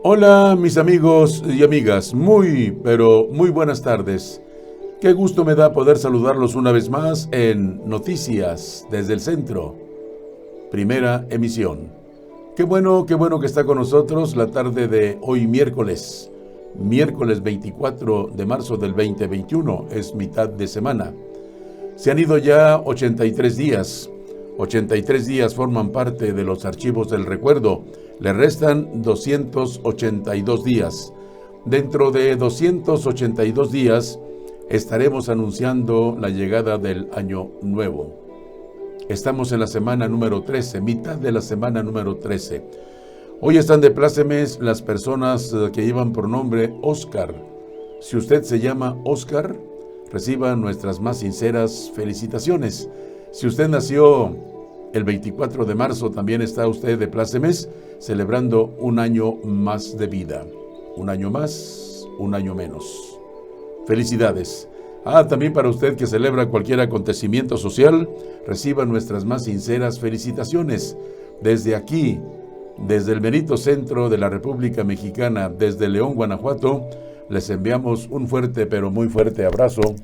Hola mis amigos y amigas, pero muy buenas tardes. Qué gusto me da poder saludarlos una vez más en Noticias desde el Centro, primera emisión. Qué bueno que está con nosotros la tarde de hoy miércoles 24 de marzo del 2021, es mitad de semana. Se han ido ya 83 días. 83 días forman parte de los archivos del recuerdo. Le restan 282 días. Dentro de 282 días estaremos anunciando la llegada del año nuevo. Estamos en la semana número 13, mitad de la semana número 13. Hoy están de plácemes las personas que llevan por nombre Oscar. Si usted se llama Oscar, reciba nuestras más sinceras felicitaciones. Si usted nació el 24 de marzo, también está usted de plácemes, celebrando un año más de vida. Un año más, un año menos. Felicidades. También para usted que celebra cualquier acontecimiento social, reciba nuestras más sinceras felicitaciones. Desde aquí, desde el Merito Centro de la República Mexicana, desde León, Guanajuato, les enviamos un fuerte pero muy fuerte abrazo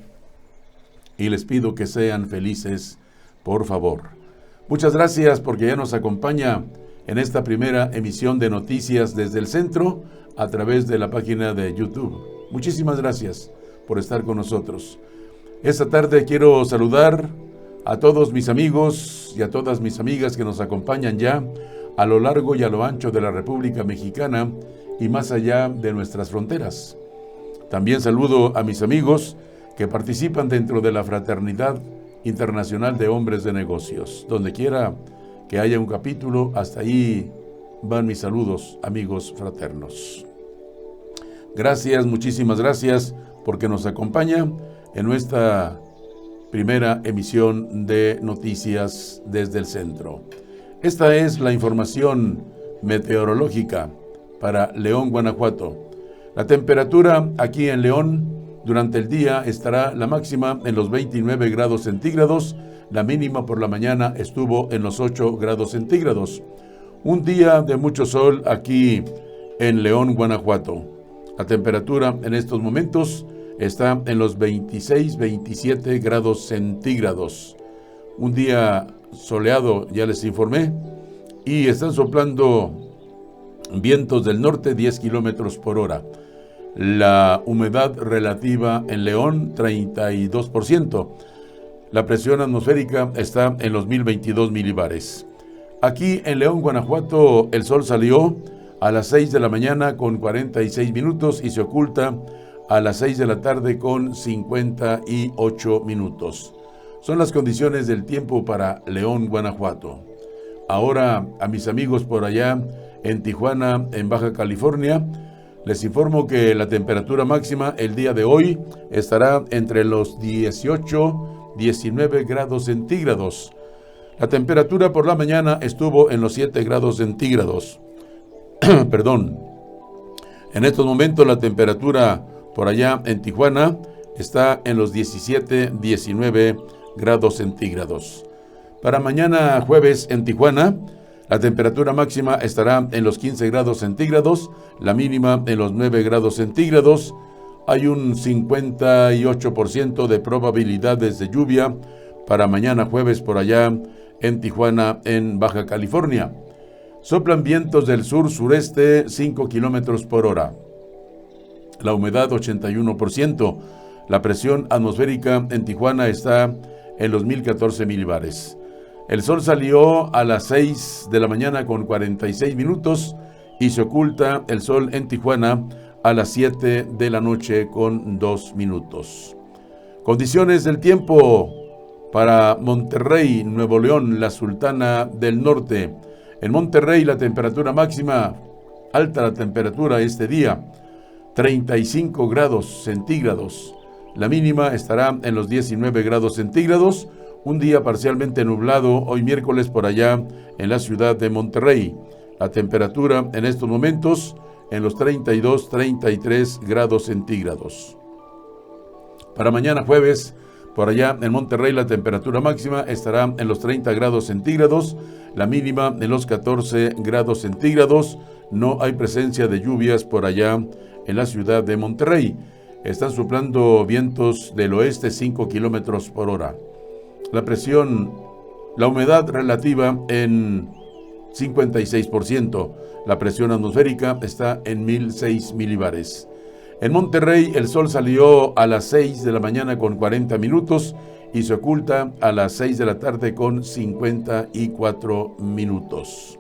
y les pido que sean felices, por favor. Muchas gracias porque ya nos acompaña en esta primera emisión de Noticias desde el Centro a través de la página de YouTube. Muchísimas gracias por estar con nosotros. Esta tarde quiero saludar a todos mis amigos y a todas mis amigas que nos acompañan ya a lo largo y a lo ancho de la República Mexicana y más allá de nuestras fronteras. También saludo a mis amigos que participan dentro de la Fraternidad Internacional de Hombres de Negocios. Donde quiera que haya un capítulo, hasta ahí van mis saludos, amigos fraternos. Gracias, muchísimas gracias, porque nos acompaña en nuestra primera emisión de Noticias desde el Centro. Esta es la información meteorológica para León, Guanajuato. La temperatura aquí en León durante el día estará la máxima en los 29 grados centígrados, la mínima por la mañana estuvo en los 8 grados centígrados. Un día de mucho sol aquí en León, Guanajuato. La temperatura en estos momentos está en los 26-27 grados centígrados. Un día soleado, ya les informé, y están soplando vientos del norte 10 kilómetros por hora. La humedad relativa en León, 32%. La presión atmosférica está en los 1022 milibares. Aquí en León, Guanajuato, el sol salió a las 6 de la mañana con 46 minutos y se oculta a las 6 de la tarde con 58 minutos. Son las condiciones del tiempo para León, Guanajuato. Ahora, a mis amigos por allá en Tijuana, en Baja California, les informo que la temperatura máxima el día de hoy estará entre los 18-19 grados centígrados. La temperatura por la mañana estuvo en los 7 grados centígrados. Perdón. En estos momentos la temperatura por allá en Tijuana está en los 17-19 grados centígrados. Para mañana jueves en Tijuana, la temperatura máxima estará en los 15 grados centígrados, la mínima en los 9 grados centígrados. Hay un 58% de probabilidades de lluvia para mañana jueves por allá en Tijuana, en Baja California. Soplan vientos del sur-sureste 5 kilómetros por hora. La humedad 81%. La presión atmosférica en Tijuana está en los 1014 milibares. El sol salió a las 6 de la mañana con 46 minutos y se oculta el sol en Tijuana a las 7 de la noche con 2 minutos. Condiciones del tiempo para Monterrey, Nuevo León, la Sultana del Norte. En Monterrey la temperatura máxima, alta la temperatura este día, 35 grados centígrados. La mínima estará en los 19 grados centígrados. Un día parcialmente nublado hoy miércoles por allá en la ciudad de Monterrey. La temperatura en estos momentos en los 32-33 grados centígrados. Para mañana jueves, por allá en Monterrey, la temperatura máxima estará en los 30 grados centígrados, la mínima en los 14 grados centígrados, no hay presencia de lluvias por allá en la ciudad de Monterrey. Están soplando vientos del oeste 5 kilómetros por hora. La humedad relativa en 56%. La presión atmosférica está en 1006 milibares. En Monterrey el sol salió a las 6 de la mañana con 40 minutos y se oculta a las 6 de la tarde con 54 minutos.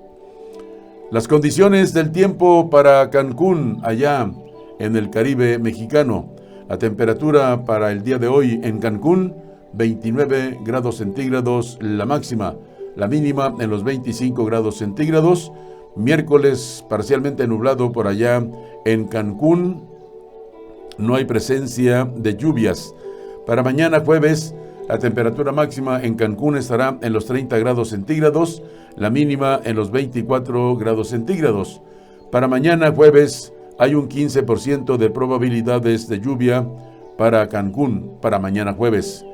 Las condiciones del tiempo para Cancún, allá en el Caribe mexicano. La temperatura para el día de hoy en Cancún, 29 grados centígrados la máxima, la mínima en los 25 grados centígrados. Miércoles parcialmente nublado por allá en Cancún, no hay presencia de lluvias. Para mañana jueves, la temperatura máxima en Cancún estará en los 30 grados centígrados, la mínima en los 24 grados centígrados. Para mañana jueves hay un 15% de probabilidades de lluvia para Cancún, para mañana jueves.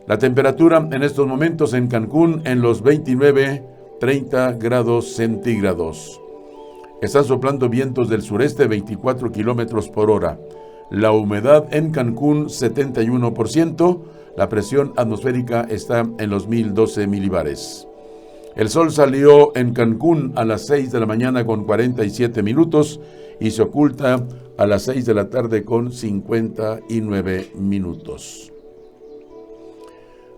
La temperatura en estos momentos en Cancún en los 29-30 grados centígrados. Están soplando vientos del sureste 24 kilómetros por hora. La humedad en Cancún 71%. La presión atmosférica está en los 1012 milibares. El sol salió en Cancún a las 6 de la mañana con 47 minutos y se oculta a las 6 de la tarde con 59 minutos.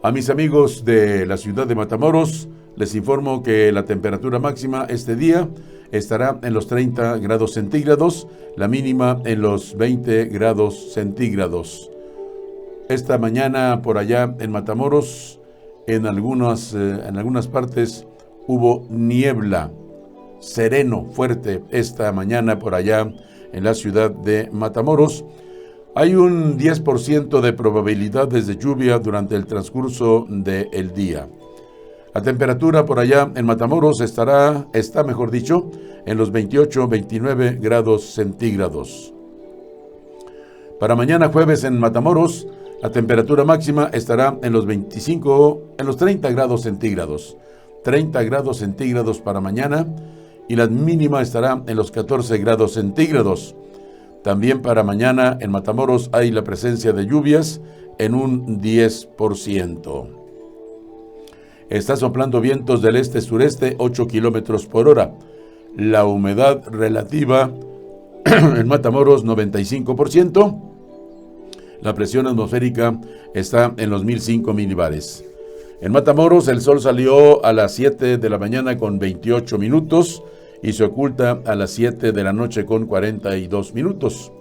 A mis amigos de la ciudad de Matamoros, les informo que la temperatura máxima este día estará en los 30 grados centígrados, la mínima en los 20 grados centígrados. Esta mañana por allá en Matamoros, en algunas partes hubo niebla, sereno, fuerte esta mañana por allá en la ciudad de Matamoros. Hay un 10% de probabilidades de lluvia durante el transcurso del día. La temperatura por allá en Matamoros está en los 28-29 grados centígrados. Para mañana jueves en Matamoros, la temperatura máxima estará en los 30 grados centígrados. 30 grados centígrados para mañana y la mínima estará en los 14 grados centígrados. También para mañana en Matamoros hay la presencia de lluvias en un 10%. Está soplando vientos del este-sureste 8 kilómetros por hora. La humedad relativa en Matamoros 95%. La presión atmosférica está en los 1005 milibares. En Matamoros el sol salió a las 7 de la mañana con 28 minutos y se oculta a las 7 de la noche con 42 minutos.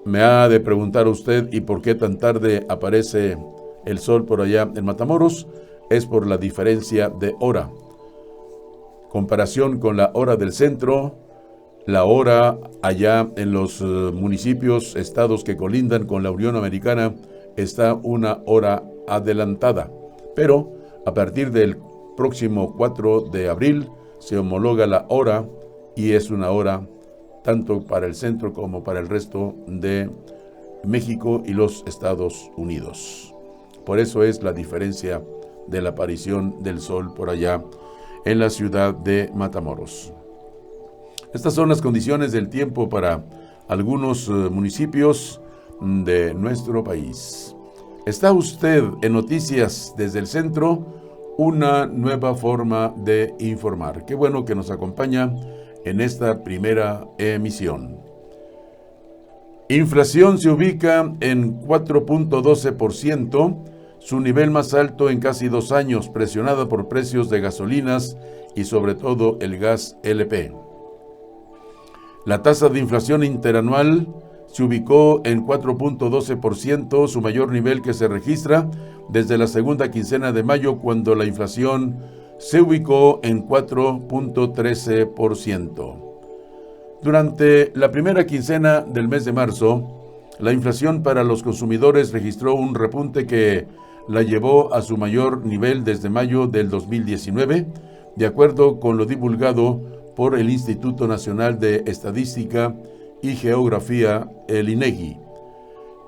Me ha de preguntar usted, ¿y por qué tan tarde aparece el sol por allá en Matamoros? Es por la diferencia de hora. Comparación con la hora del centro, la hora allá en los municipios, estados que colindan con la Unión Americana, está una hora adelantada. Pero a partir del próximo 4 de abril se homologa la hora y es una hora tanto para el centro como para el resto de México y los Estados Unidos. Por eso es la diferencia de la aparición del sol por allá en la ciudad de Matamoros. Estas son las condiciones del tiempo para algunos municipios de nuestro país. Está usted en Noticias desde el Centro, una nueva forma de informar. Qué bueno que nos acompaña en esta primera emisión. Inflación se ubica en 4.12%, su nivel más alto en casi 2 años, presionada por precios de gasolinas y sobre todo el gas LP. La tasa de inflación interanual se ubicó en 4.12%, su mayor nivel que se registra desde la segunda quincena de mayo, cuando la inflación se ubicó en 4.13%. Durante la primera quincena del mes de marzo, la inflación para los consumidores registró un repunte que la llevó a su mayor nivel desde mayo del 2019, de acuerdo con lo divulgado por el Instituto Nacional de Estadística y Geografía, el INEGI.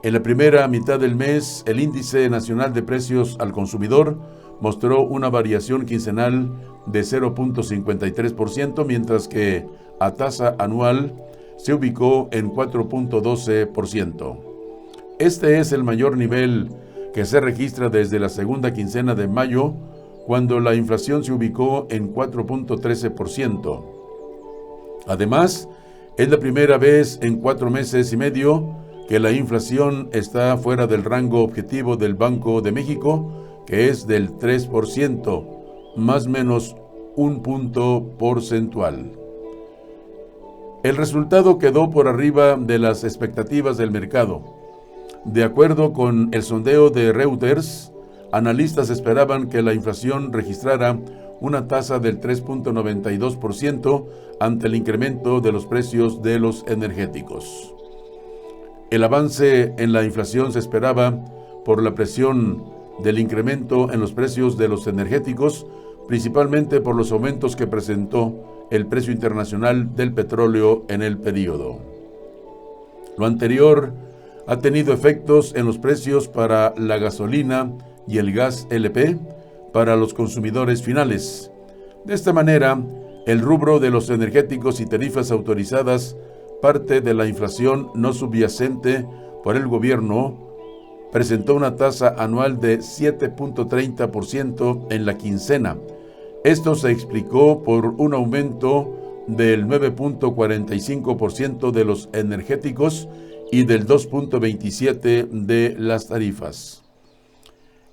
En la primera mitad del mes, el Índice Nacional de Precios al Consumidor mostró una variación quincenal de 0.53%, mientras que a tasa anual se ubicó en 4.12%. Este es el mayor nivel que se registra desde la segunda quincena de mayo, cuando la inflación se ubicó en 4.13%. Además, es la primera vez en 4 meses y medio que la inflación está fuera del rango objetivo del Banco de México, que es del 3%, más o menos un punto porcentual. El resultado quedó por arriba de las expectativas del mercado. De acuerdo con el sondeo de Reuters, analistas esperaban que la inflación registrara una tasa del 3.92% ante el incremento de los precios de los energéticos. El avance en la inflación se esperaba por la presión del incremento en los precios de los energéticos, principalmente por los aumentos que presentó el precio internacional del petróleo en el periodo. Lo anterior ha tenido efectos en los precios para la gasolina y el gas LP para los consumidores finales. De esta manera, el rubro de los energéticos y tarifas autorizadas, parte de la inflación no subyacente por el gobierno, presentó una tasa anual de 7.30% en la quincena. Esto se explicó por un aumento del 9.45% de los energéticos y del 2.27% de las tarifas.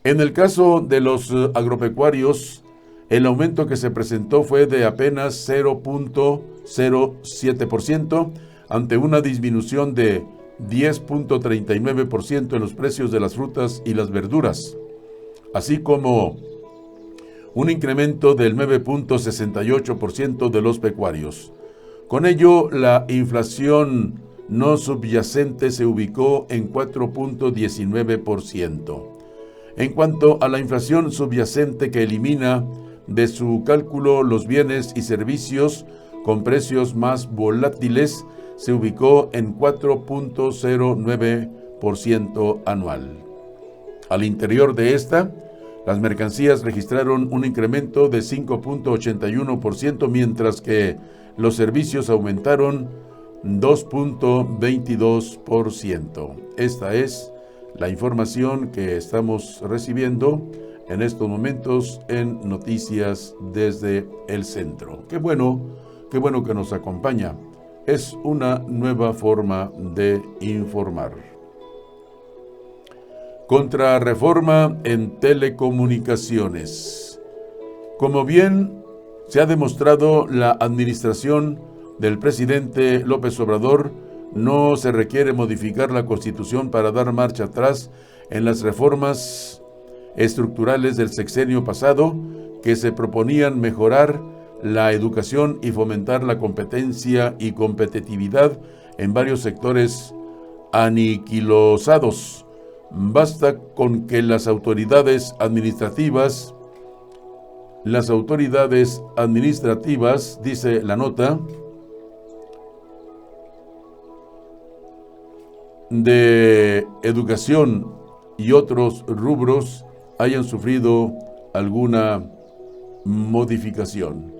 En el caso de los agropecuarios, el aumento que se presentó fue de apenas 0.07% ante una disminución de 10.39% en los precios de las frutas y las verduras, así como un incremento del 9.68% de los pecuarios. Con ello, la inflación no subyacente se ubicó en 4.19%. En cuanto a la inflación subyacente, que elimina de su cálculo los bienes y servicios con precios más volátiles, se ubicó en 4.09% anual. Al interior de esta, las mercancías registraron un incremento de 5.81%, mientras que los servicios aumentaron 2.22%. Esta es la información que estamos recibiendo en estos momentos en Noticias desde el Centro. Qué bueno que nos acompaña. Es una nueva forma de informar. Contrarreforma en telecomunicaciones. Como bien se ha demostrado, la administración del presidente López Obrador no se requiere modificar la Constitución para dar marcha atrás en las reformas estructurales del sexenio pasado que se proponían mejorar la educación y fomentar la competencia y competitividad en varios sectores aniquilosados. Basta con que las autoridades administrativas, dice la nota, de educación y otros rubros hayan sufrido alguna modificación.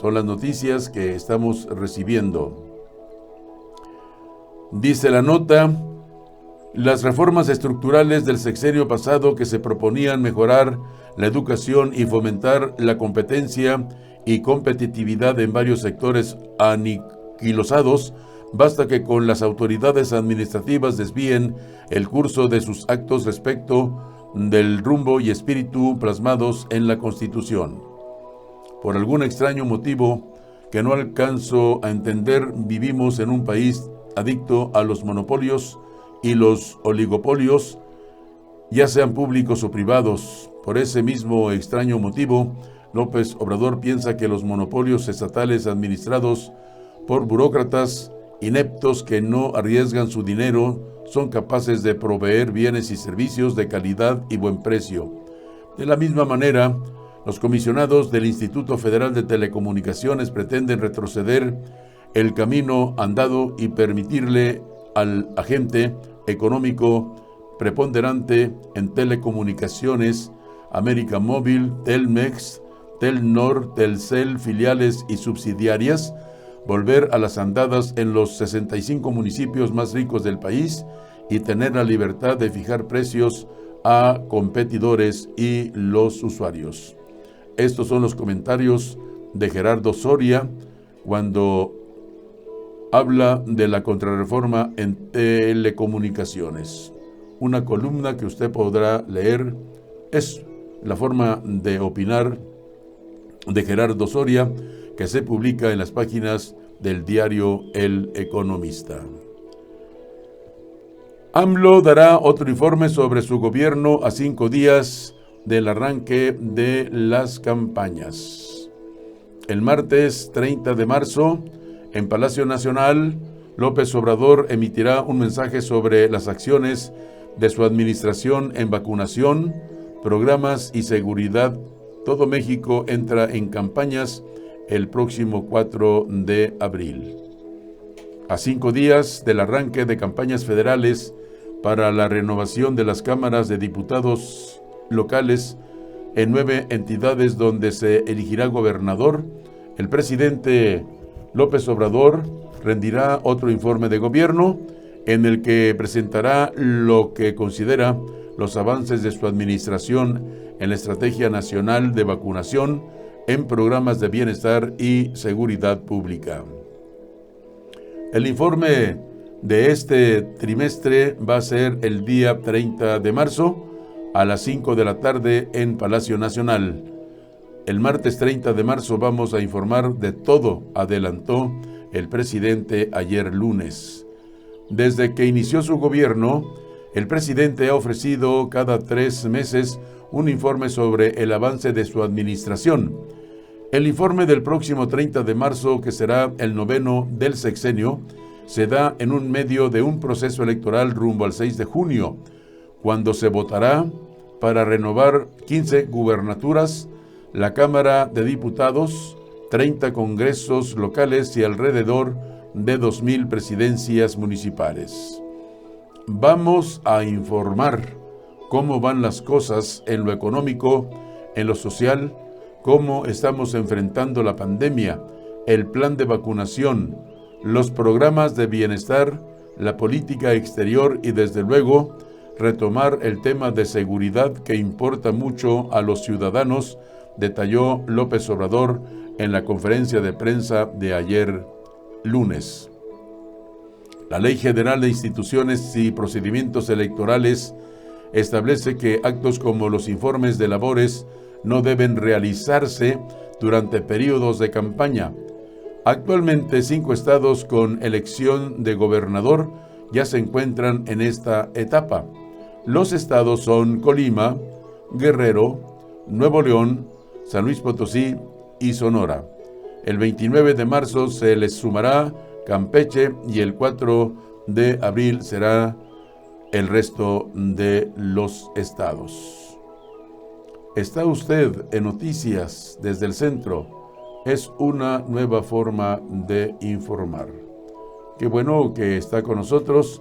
Son las noticias que estamos recibiendo. Dice la nota: las reformas estructurales del sexenio pasado que se proponían mejorar la educación y fomentar la competencia y competitividad en varios sectores aniquilosados, basta que con las autoridades administrativas desvíen el curso de sus actos respecto del rumbo y espíritu plasmados en la Constitución. Por algún extraño motivo que no alcanzo a entender, vivimos en un país adicto a los monopolios y los oligopolios, ya sean públicos o privados. Por ese mismo extraño motivo, López Obrador piensa que los monopolios estatales administrados por burócratas ineptos que no arriesgan su dinero son capaces de proveer bienes y servicios de calidad y buen precio. De la misma manera, los comisionados del Instituto Federal de Telecomunicaciones pretenden retroceder el camino andado y permitirle al agente económico preponderante en telecomunicaciones, América Móvil, Telmex, Telnor, Telcel, filiales y subsidiarias, volver a las andadas en los 65 municipios más ricos del país y tener la libertad de fijar precios a competidores y los usuarios. Estos son los comentarios de Gerardo Soria cuando habla de la contrarreforma en telecomunicaciones. Una columna que usted podrá leer, es la forma de opinar de Gerardo Soria, que se publica en las páginas del diario El Economista. AMLO dará otro informe sobre su gobierno a 5 días del arranque de las campañas. El martes 30 de marzo, en Palacio Nacional, López Obrador emitirá un mensaje sobre las acciones de su administración en vacunación, programas y seguridad. Todo México entra en campañas el próximo 4 de abril. A 5 días del arranque de campañas federales para la renovación de las cámaras de diputados locales en 9 entidades donde se elegirá gobernador, el presidente López Obrador rendirá otro informe de gobierno en el que presentará lo que considera los avances de su administración en la Estrategia Nacional de Vacunación, en programas de bienestar y seguridad pública. El informe de este trimestre va a ser el día 30 de marzo a las 5 de la tarde en Palacio Nacional. El martes 30 de marzo vamos a informar de todo, adelantó el presidente ayer lunes. Desde que inició su gobierno, el presidente ha ofrecido cada 3 meses un informe sobre el avance de su administración. El informe del próximo 30 de marzo, que será el 9º del sexenio, se da en un medio de un proceso electoral rumbo al 6 de junio, cuando se votará para renovar 15 gubernaturas, la Cámara de Diputados, 30 congresos locales y alrededor de 2,000 presidencias municipales. Vamos a informar cómo van las cosas en lo económico, en lo social, cómo estamos enfrentando la pandemia, el plan de vacunación, los programas de bienestar, la política exterior y, desde luego, retomar el tema de seguridad que importa mucho a los ciudadanos, detalló López Obrador en la conferencia de prensa de ayer lunes. La Ley General de Instituciones y Procedimientos Electorales establece que actos como los informes de labores no deben realizarse durante periodos de campaña. Actualmente 5 estados con elección de gobernador ya se encuentran en esta etapa. Los estados son Colima, Guerrero, Nuevo León, San Luis Potosí y Sonora. El 29 de marzo se les sumará Campeche y el 4 de abril será el resto de los estados. Está usted en Noticias desde el Centro. Es una nueva forma de informar. Qué bueno que está con nosotros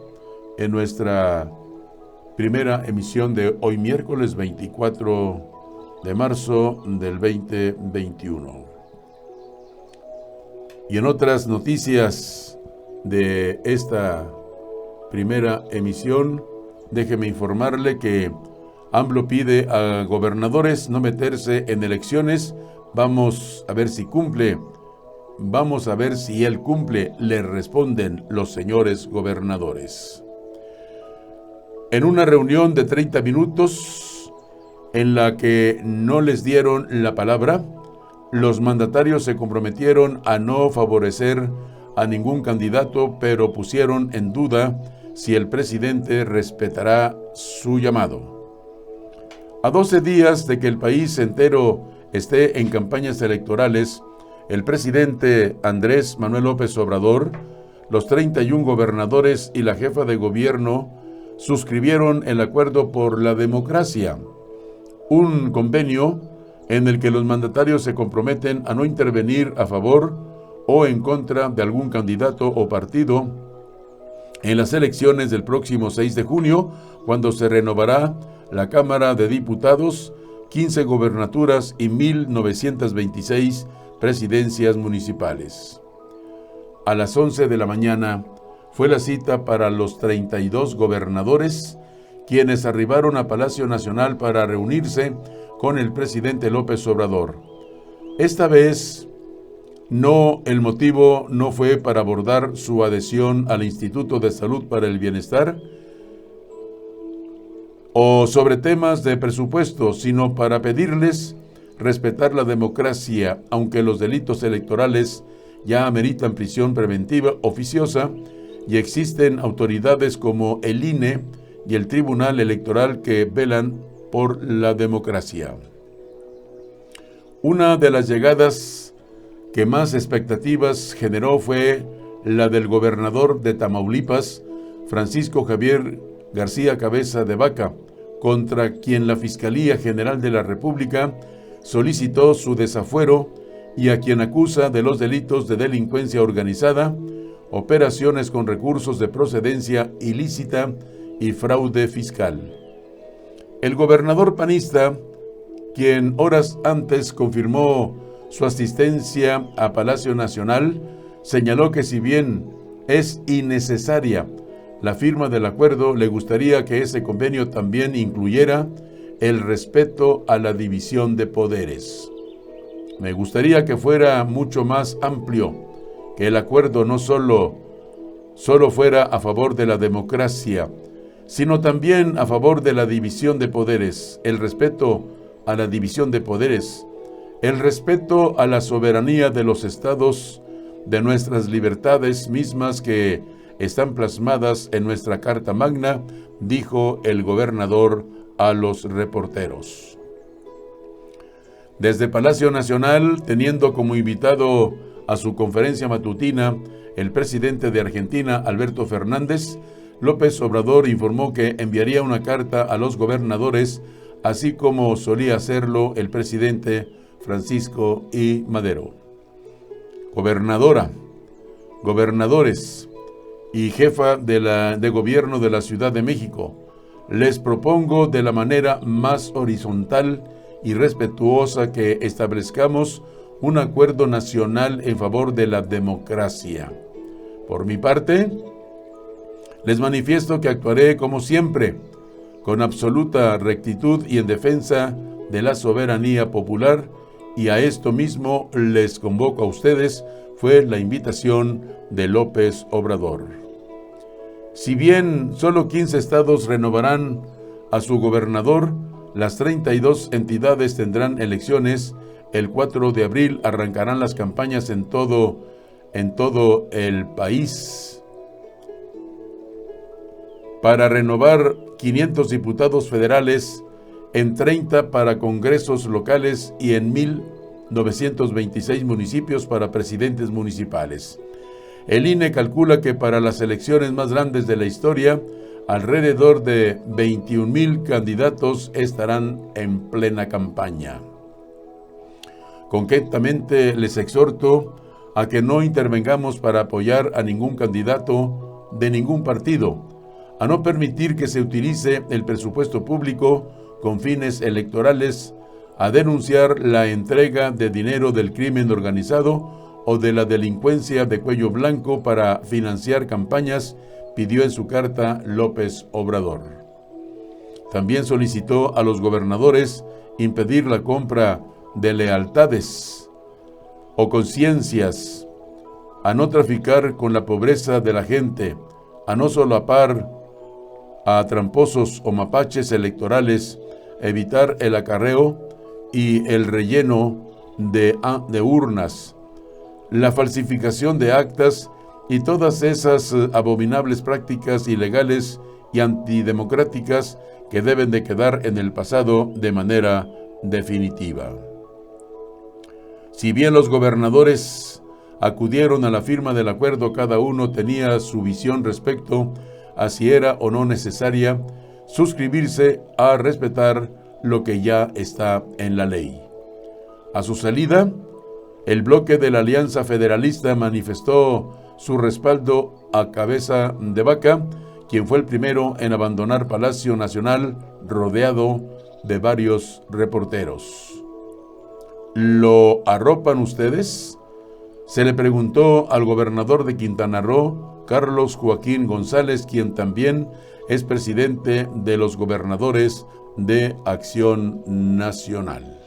en nuestra primera emisión de hoy miércoles 24 de marzo del 2021. Y en otras noticias de esta primera emisión, déjeme informarle que AMLO pide a gobernadores no meterse en elecciones. Vamos a ver si cumple. Vamos a ver si él cumple, le responden los señores gobernadores. En una reunión de 30 minutos en la que no les dieron la palabra, los mandatarios se comprometieron a no favorecer a ningún candidato, pero pusieron en duda si el presidente respetará su llamado. A 12 días de que el país entero esté en campañas electorales, el presidente Andrés Manuel López Obrador, los 31 gobernadores y la jefa de gobierno suscribieron el Acuerdo por la Democracia, un convenio en el que los mandatarios se comprometen a no intervenir a favor o en contra de algún candidato o partido en las elecciones del próximo 6 de junio, cuando se renovará la Cámara de Diputados, 15 gobernaturas y 1,926 presidencias municipales. a las 11 de la mañana, fue la cita para los 32 gobernadores, quienes arribaron a Palacio Nacional para reunirse con el presidente López Obrador. Esta vez, el motivo no fue para abordar su adhesión al Instituto de Salud para el Bienestar o sobre temas de presupuesto, sino para pedirles respetar la democracia, aunque los delitos electorales ya ameritan prisión preventiva oficiosa y existen autoridades como el INE y el Tribunal Electoral que velan por la democracia. Una de las llegadas que más expectativas generó fue la del gobernador de Tamaulipas, Francisco Javier García Cabeza de Vaca, contra quien la Fiscalía General de la República solicitó su desafuero y a quien acusa de los delitos de delincuencia organizada, operaciones con recursos de procedencia ilícita y fraude fiscal. El gobernador panista, quien horas antes confirmó su asistencia a Palacio Nacional, señaló que si bien es innecesaria la firma del acuerdo, le gustaría que ese convenio también incluyera el respeto a la división de poderes. Me gustaría que fuera mucho más amplio, que el acuerdo no solo fuera a favor de la democracia, sino también a favor de la división de poderes, el respeto a la división de poderes, el respeto a la soberanía de los estados, de nuestras libertades mismas que están plasmadas en nuestra Carta Magna, dijo el gobernador a los reporteros. Desde Palacio Nacional, teniendo como invitado a su conferencia matutina el presidente de Argentina, Alberto Fernández, López Obrador informó que enviaría una carta a los gobernadores, así como solía hacerlo el presidente Francisco I. Madero. Gobernadora, gobernadores y jefa de gobierno de la Ciudad de México, les propongo de la manera más horizontal y respetuosa que establezcamos un acuerdo nacional en favor de la democracia. Por mi parte, les manifiesto que actuaré como siempre, con absoluta rectitud y en defensa de la soberanía popular, y a esto mismo les convoco a ustedes, fue la invitación de López Obrador. Si bien solo 15 estados renovarán a su gobernador, las 32 entidades tendrán elecciones. El 4 de abril arrancarán las campañas en todo el país para renovar 500 diputados federales, en 30 para congresos locales y en 1,926 municipios para presidentes municipales. El INE calcula que para las elecciones más grandes de la historia, alrededor de 21,000 candidatos estarán en plena campaña. Concretamente les exhorto a que no intervengamos para apoyar a ningún candidato de ningún partido, a no permitir que se utilice el presupuesto público con fines electorales, a denunciar la entrega de dinero del crimen organizado o de la delincuencia de cuello blanco para financiar campañas, pidió en su carta López Obrador. También solicitó a los gobernadores impedir la compra de lealtades o conciencias, a no traficar con la pobreza de la gente, a no solapar a tramposos o mapaches electorales, evitar el acarreo y el relleno de urnas, la falsificación de actas y todas esas abominables prácticas ilegales y antidemocráticas que deben de quedar en el pasado de manera definitiva. Si bien los gobernadores acudieron a la firma del acuerdo, cada uno tenía su visión respecto a si era o no necesaria suscribirse a respetar lo que ya está en la ley. A su salida, el bloque de la Alianza Federalista manifestó su respaldo a Cabeza de Vaca, quien fue el primero en abandonar Palacio Nacional rodeado de varios reporteros. ¿Lo arropan ustedes? Se le preguntó al gobernador de Quintana Roo, Carlos Joaquín González, quien también es presidente de los gobernadores de Acción Nacional.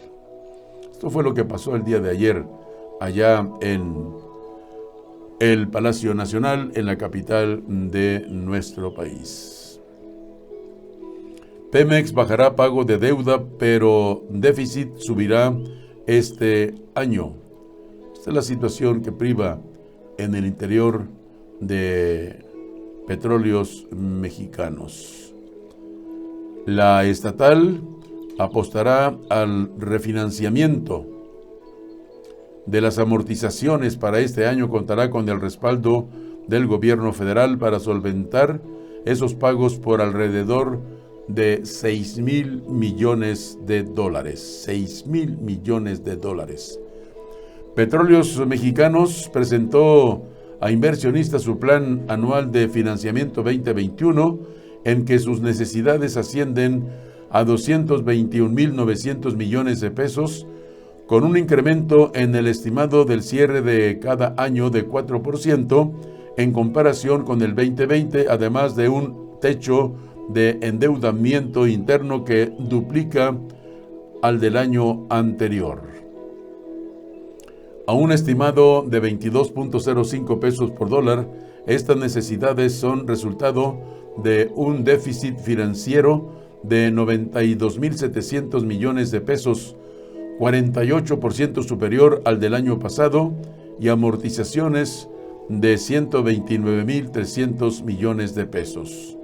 Esto fue lo que pasó el día de ayer allá en el Palacio Nacional, en la capital de nuestro país. Pemex bajará pago de deuda, pero déficit subirá este año. Esta es la situación que priva en el interior de Petróleos Mexicanos. La estatal apostará al refinanciamiento de las amortizaciones. Para este año contará con el respaldo del gobierno federal para solventar esos pagos por alrededor de 6,000 millones de dólares. 6,000 millones de dólares. Petróleos Mexicanos presentó a inversionistas su plan anual de financiamiento 2021, en que sus necesidades ascienden a 221,900 millones de pesos, con un incremento en el estimado del cierre de cada año de 4% en comparación con el 2020, además de un techo de endeudamiento interno que duplica al del año anterior. A un estimado de 22.05 pesos por dólar, estas necesidades son resultado de un déficit financiero de 92,700 millones de pesos, 48% superior al del año pasado, y amortizaciones de 129,300 millones de pesos.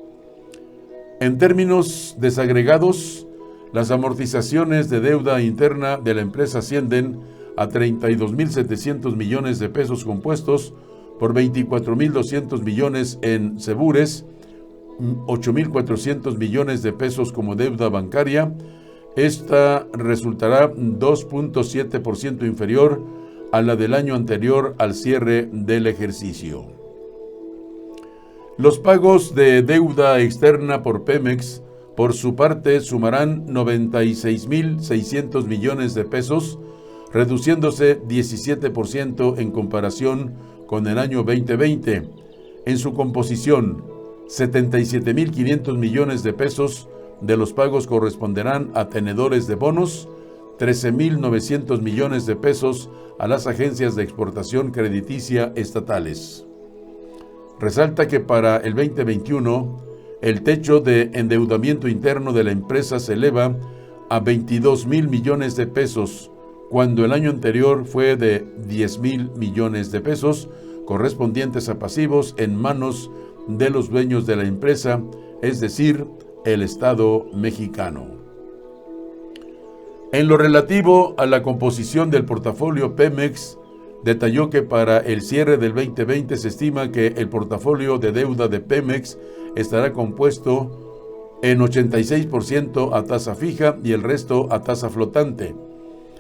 En términos desagregados, las amortizaciones de deuda interna de la empresa ascienden a 32,700 millones de pesos, compuestos por 24,200 millones en Cebures, 8,400 millones de pesos como deuda bancaria. Esta resultará 2.7% inferior a la del año anterior al cierre del ejercicio. Los pagos de deuda externa por Pemex, por su parte, sumarán 96,600 millones de pesos, reduciéndose 17% en comparación con el año 2020. En su composición, 77,500 millones de pesos de los pagos corresponderán a tenedores de bonos, 13,900 millones de pesos a las agencias de exportación crediticia estatales. Resalta que para el 2021, el techo de endeudamiento interno de la empresa se eleva a 22,000 millones de pesos, cuando el año anterior fue de 10,000 millones de pesos, correspondientes a pasivos en manos de los dueños de la empresa, es decir, el Estado mexicano. En lo relativo a la composición del portafolio, Pemex detalló que para el cierre del 2020 se estima que el portafolio de deuda de Pemex estará compuesto en 86% a tasa fija y el resto a tasa flotante.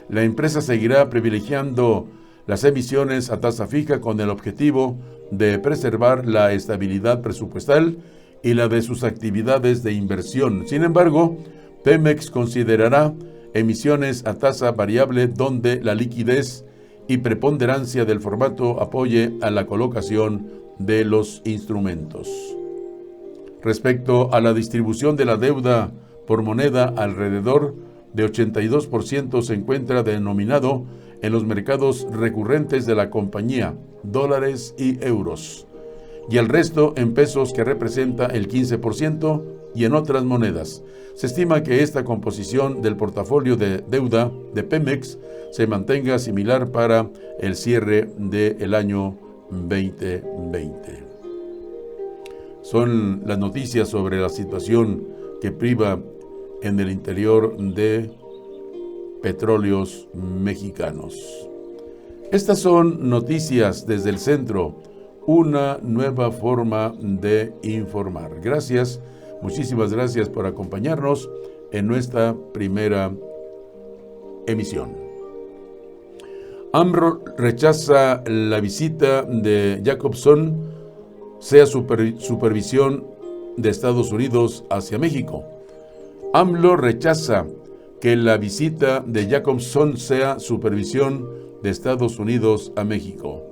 La empresa seguirá privilegiando las emisiones a tasa fija con el objetivo de preservar la estabilidad presupuestal y la de sus actividades de inversión. Sin embargo, Pemex considerará emisiones a tasa variable donde la liquidez y preponderancia del formato apoye a la colocación de los instrumentos. Respecto a la distribución de la deuda por moneda, alrededor de 82% se encuentra denominado en los mercados recurrentes de la compañía, dólares y euros, y el resto en pesos, que representa el 15%, y en otras monedas. Se estima que esta composición del portafolio de deuda de Pemex se mantenga similar para el cierre del año 2020. Son las noticias sobre la situación que priva en el interior de Petróleos Mexicanos. Estas son noticias desde el centro, una nueva forma de informar. Gracias, muchísimas gracias por acompañarnos en nuestra primera emisión. AMLO rechaza la visita de Jacobson, sea supervisión de Estados Unidos hacia México. AMLO rechaza que la visita de Jacobson sea supervisión de Estados Unidos a México.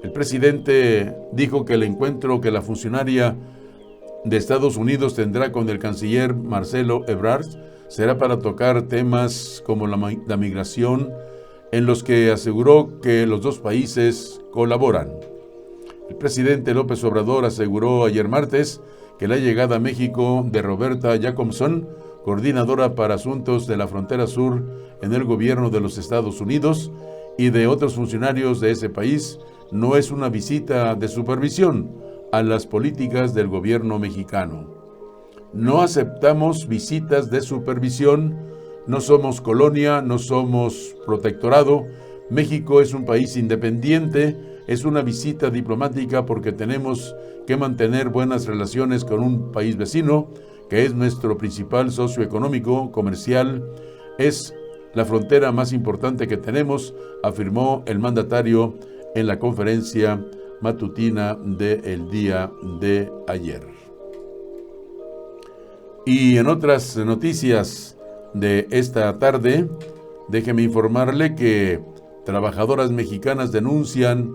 El presidente dijo que el encuentro que la funcionaria de Estados Unidos tendrá con el canciller Marcelo Ebrard será para tocar temas como la migración, en los que aseguró que los dos países colaboran. El presidente López Obrador aseguró ayer martes que la llegada a México de Roberta Jacobson, coordinadora para asuntos de la frontera sur en el gobierno de los Estados Unidos, y de otros funcionarios de ese país, no es una visita de supervisión a las políticas del gobierno mexicano. No aceptamos visitas de supervisión, no somos colonia, no somos protectorado. México es un país independiente, es una visita diplomática porque tenemos que mantener buenas relaciones con un país vecino, que es nuestro principal socio económico, comercial, es la frontera más importante que tenemos, afirmó el mandatario en la conferencia matutina del día de ayer. Y en otras noticias de esta tarde, déjeme informarle que trabajadoras mexicanas denuncian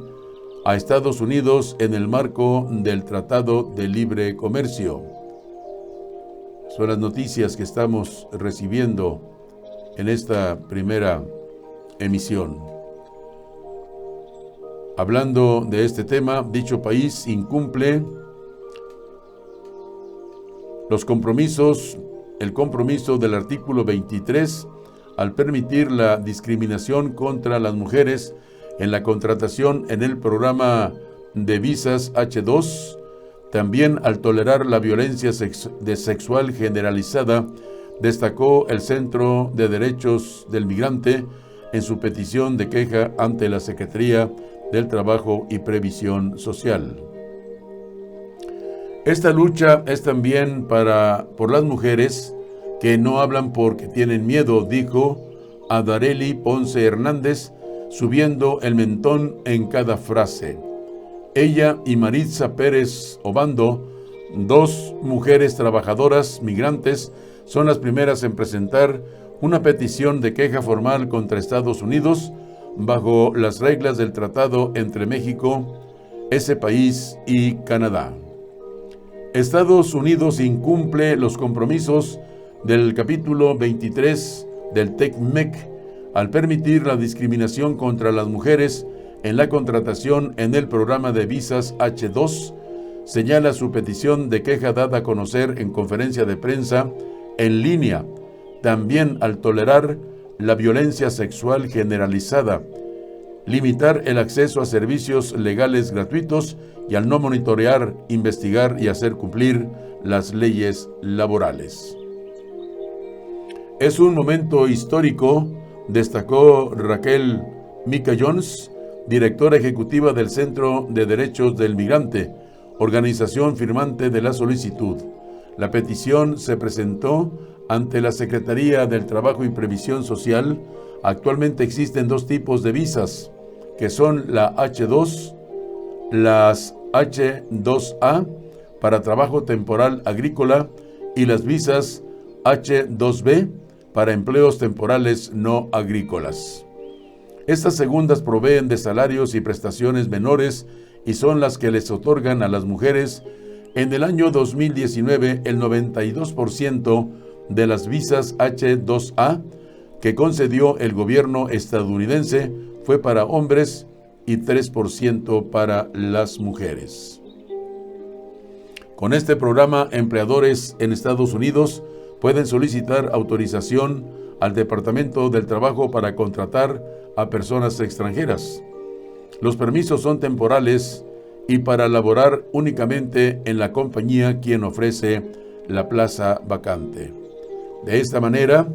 a Estados Unidos en el marco del Tratado de Libre Comercio. Son las noticias que estamos recibiendo en esta primera emisión. Hablando de este tema, dicho país incumple el compromiso del artículo 23 al permitir la discriminación contra las mujeres en la contratación en el programa de visas H2, también al tolerar la violencia sexual generalizada, destacó el Centro de Derechos del Migrante en su petición de queja ante la Secretaría del Trabajo y Previsión Social. Esta lucha es también por las mujeres que no hablan porque tienen miedo, dijo Adareli Ponce Hernández, subiendo el mentón en cada frase. Ella y Maritza Pérez Obando, dos mujeres trabajadoras migrantes, son las primeras en presentar una petición de queja formal contra Estados Unidos bajo las reglas del tratado entre México, ese país, y Canadá. Estados Unidos incumple los compromisos del capítulo 23 del TECMEC al permitir la discriminación contra las mujeres en la contratación en el programa de visas H2, señala su petición de queja dada a conocer en conferencia de prensa en línea, también al tolerar la violencia sexual generalizada, limitar el acceso a servicios legales gratuitos y al no monitorear, investigar y hacer cumplir las leyes laborales. Es un momento histórico, destacó Raquel Mica Jones, directora ejecutiva del Centro de Derechos del Migrante, organización firmante de la solicitud. La petición se presentó ante la Secretaría del Trabajo y Previsión Social. Actualmente existen dos tipos de visas, que son la H2, las H2A para trabajo temporal agrícola y las visas H2B para empleos temporales no agrícolas. Estas segundas proveen de salarios y prestaciones menores y son las que les otorgan a las mujeres. En el año 2019, el 92% de las visas H2A que concedió el gobierno estadounidense fue para hombres y 3% para las mujeres. Con este programa, empleadores en Estados Unidos pueden solicitar autorización al Departamento del Trabajo para contratar a personas extranjeras. Los permisos son temporales y para laborar únicamente en la compañía quien ofrece la plaza vacante. De esta manera,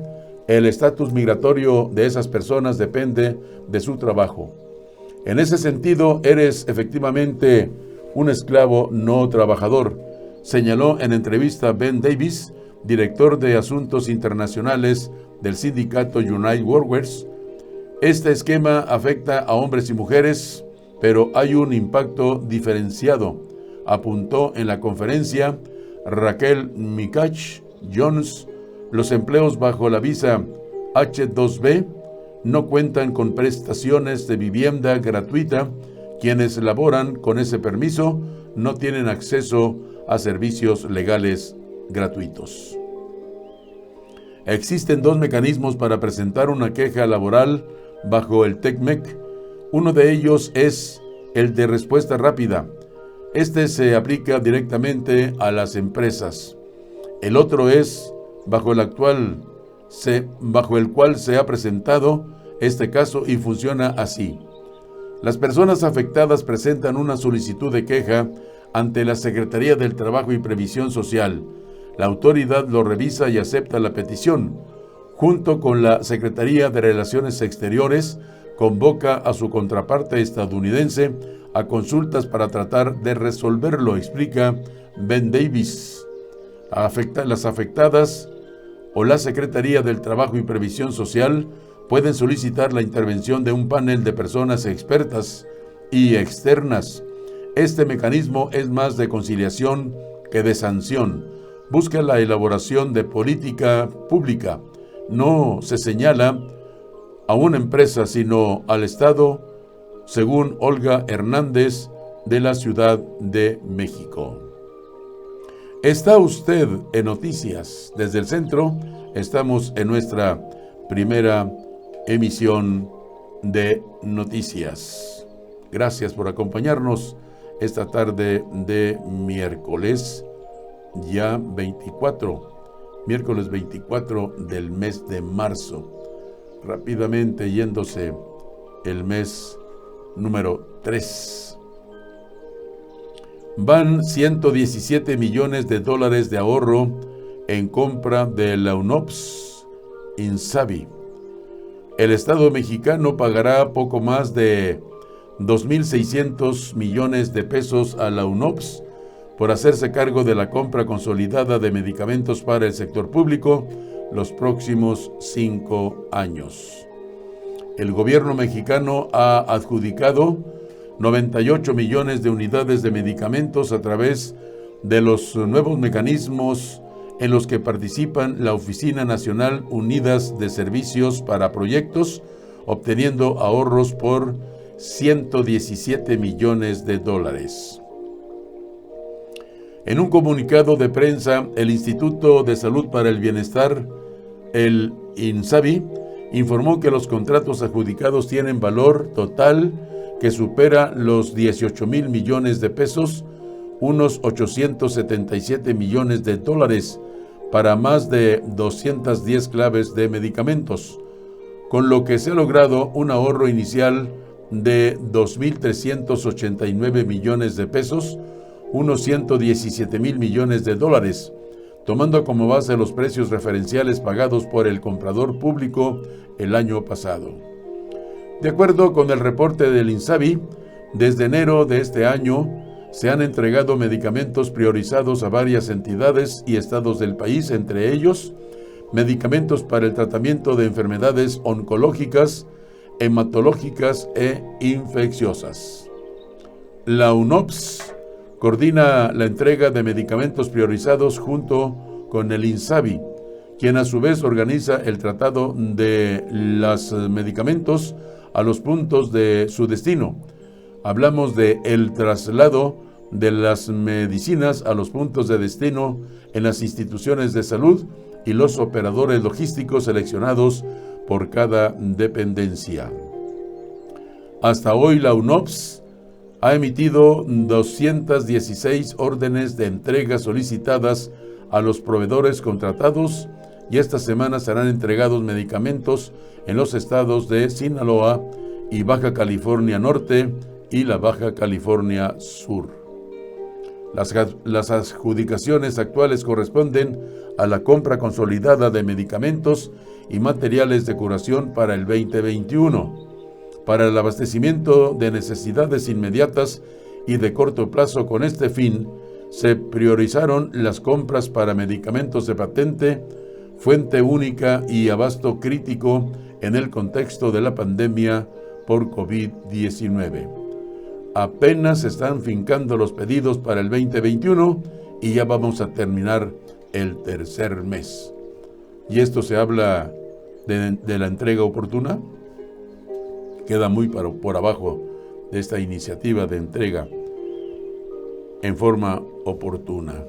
el estatus migratorio de esas personas depende de su trabajo. En ese sentido, eres efectivamente un esclavo no trabajador, señaló en entrevista Ben Davis, director de Asuntos Internacionales del sindicato United Workers. Este esquema afecta a hombres y mujeres, pero hay un impacto diferenciado, apuntó en la conferencia Raquel Mikach Jones. Los empleos bajo la visa H2B no cuentan con prestaciones de vivienda gratuita. Quienes laboran con ese permiso no tienen acceso a servicios legales gratuitos. Existen 2 mecanismos para presentar una queja laboral bajo el TECMEC. Uno de ellos es el de respuesta rápida. Este se aplica directamente a las empresas. El otro es bajo el cual se ha presentado este caso y funciona así. Las personas afectadas presentan una solicitud de queja ante la Secretaría del Trabajo y Previsión Social. La autoridad lo revisa y acepta la petición. Junto con la Secretaría de Relaciones Exteriores, convoca a su contraparte estadounidense a consultas para tratar de resolverlo, explica Ben Davis. Las afectadas o la Secretaría del Trabajo y Previsión Social pueden solicitar la intervención de un panel de personas expertas y externas. Este mecanismo es más de conciliación que de sanción. Busca la elaboración de política pública. No se señala a una empresa, sino al Estado, según Olga Hernández, de la Ciudad de México. Está usted en Noticias desde el Centro. Estamos en nuestra primera emisión de noticias. Gracias por acompañarnos esta tarde de miércoles, ya miércoles 24 del mes de marzo. Rápidamente yéndose el mes número 3. Van 117 millones de dólares de ahorro en compra de la UNOPS Insabi. El Estado mexicano pagará poco más de 2.600 millones de pesos a la UNOPS por hacerse cargo de la compra consolidada de medicamentos para el sector público los próximos 5 años. El gobierno mexicano ha adjudicado 98 millones de unidades de medicamentos a través de los nuevos mecanismos en los que participan la Oficina Nacional Unidas de Servicios para Proyectos, obteniendo ahorros por 117 millones de dólares. En un comunicado de prensa, el Instituto de Salud para el Bienestar, el INSABI, informó que los contratos adjudicados tienen valor total que supera los 18,000 millones de pesos, unos 877 millones de dólares, para más de 210 claves de medicamentos, con lo que se ha logrado un ahorro inicial de 2.389 millones de pesos, unos 117,000 millones de dólares, tomando como base los precios referenciales pagados por el comprador público el año pasado. De acuerdo con el reporte del INSABI, desde enero de este año se han entregado medicamentos priorizados a varias entidades y estados del país, entre ellos medicamentos para el tratamiento de enfermedades oncológicas, hematológicas e infecciosas. La UNOPS coordina la entrega de medicamentos priorizados junto con el INSABI, quien a su vez organiza el tratado de los medicamentos a los puntos de su destino. Hablamos de el traslado de las medicinas a los puntos de destino en las instituciones de salud y los operadores logísticos seleccionados por cada dependencia. Hasta hoy la UNOPS ha emitido 216 órdenes de entrega solicitadas a los proveedores contratados y esta semana serán entregados medicamentos en los estados de Sinaloa y Baja California Norte y la Baja California Sur. Las adjudicaciones actuales corresponden a la compra consolidada de medicamentos y materiales de curación para el 2021. Para el abastecimiento de necesidades inmediatas y de corto plazo con este fin, se priorizaron las compras para medicamentos de patente, fuente única y abasto crítico en el contexto de la pandemia por COVID-19. Apenas se están fincando los pedidos para el 2021 y ya vamos a terminar el tercer mes. ¿Y esto se habla de la entrega oportuna? queda muy por abajo de esta iniciativa de entrega en forma oportuna.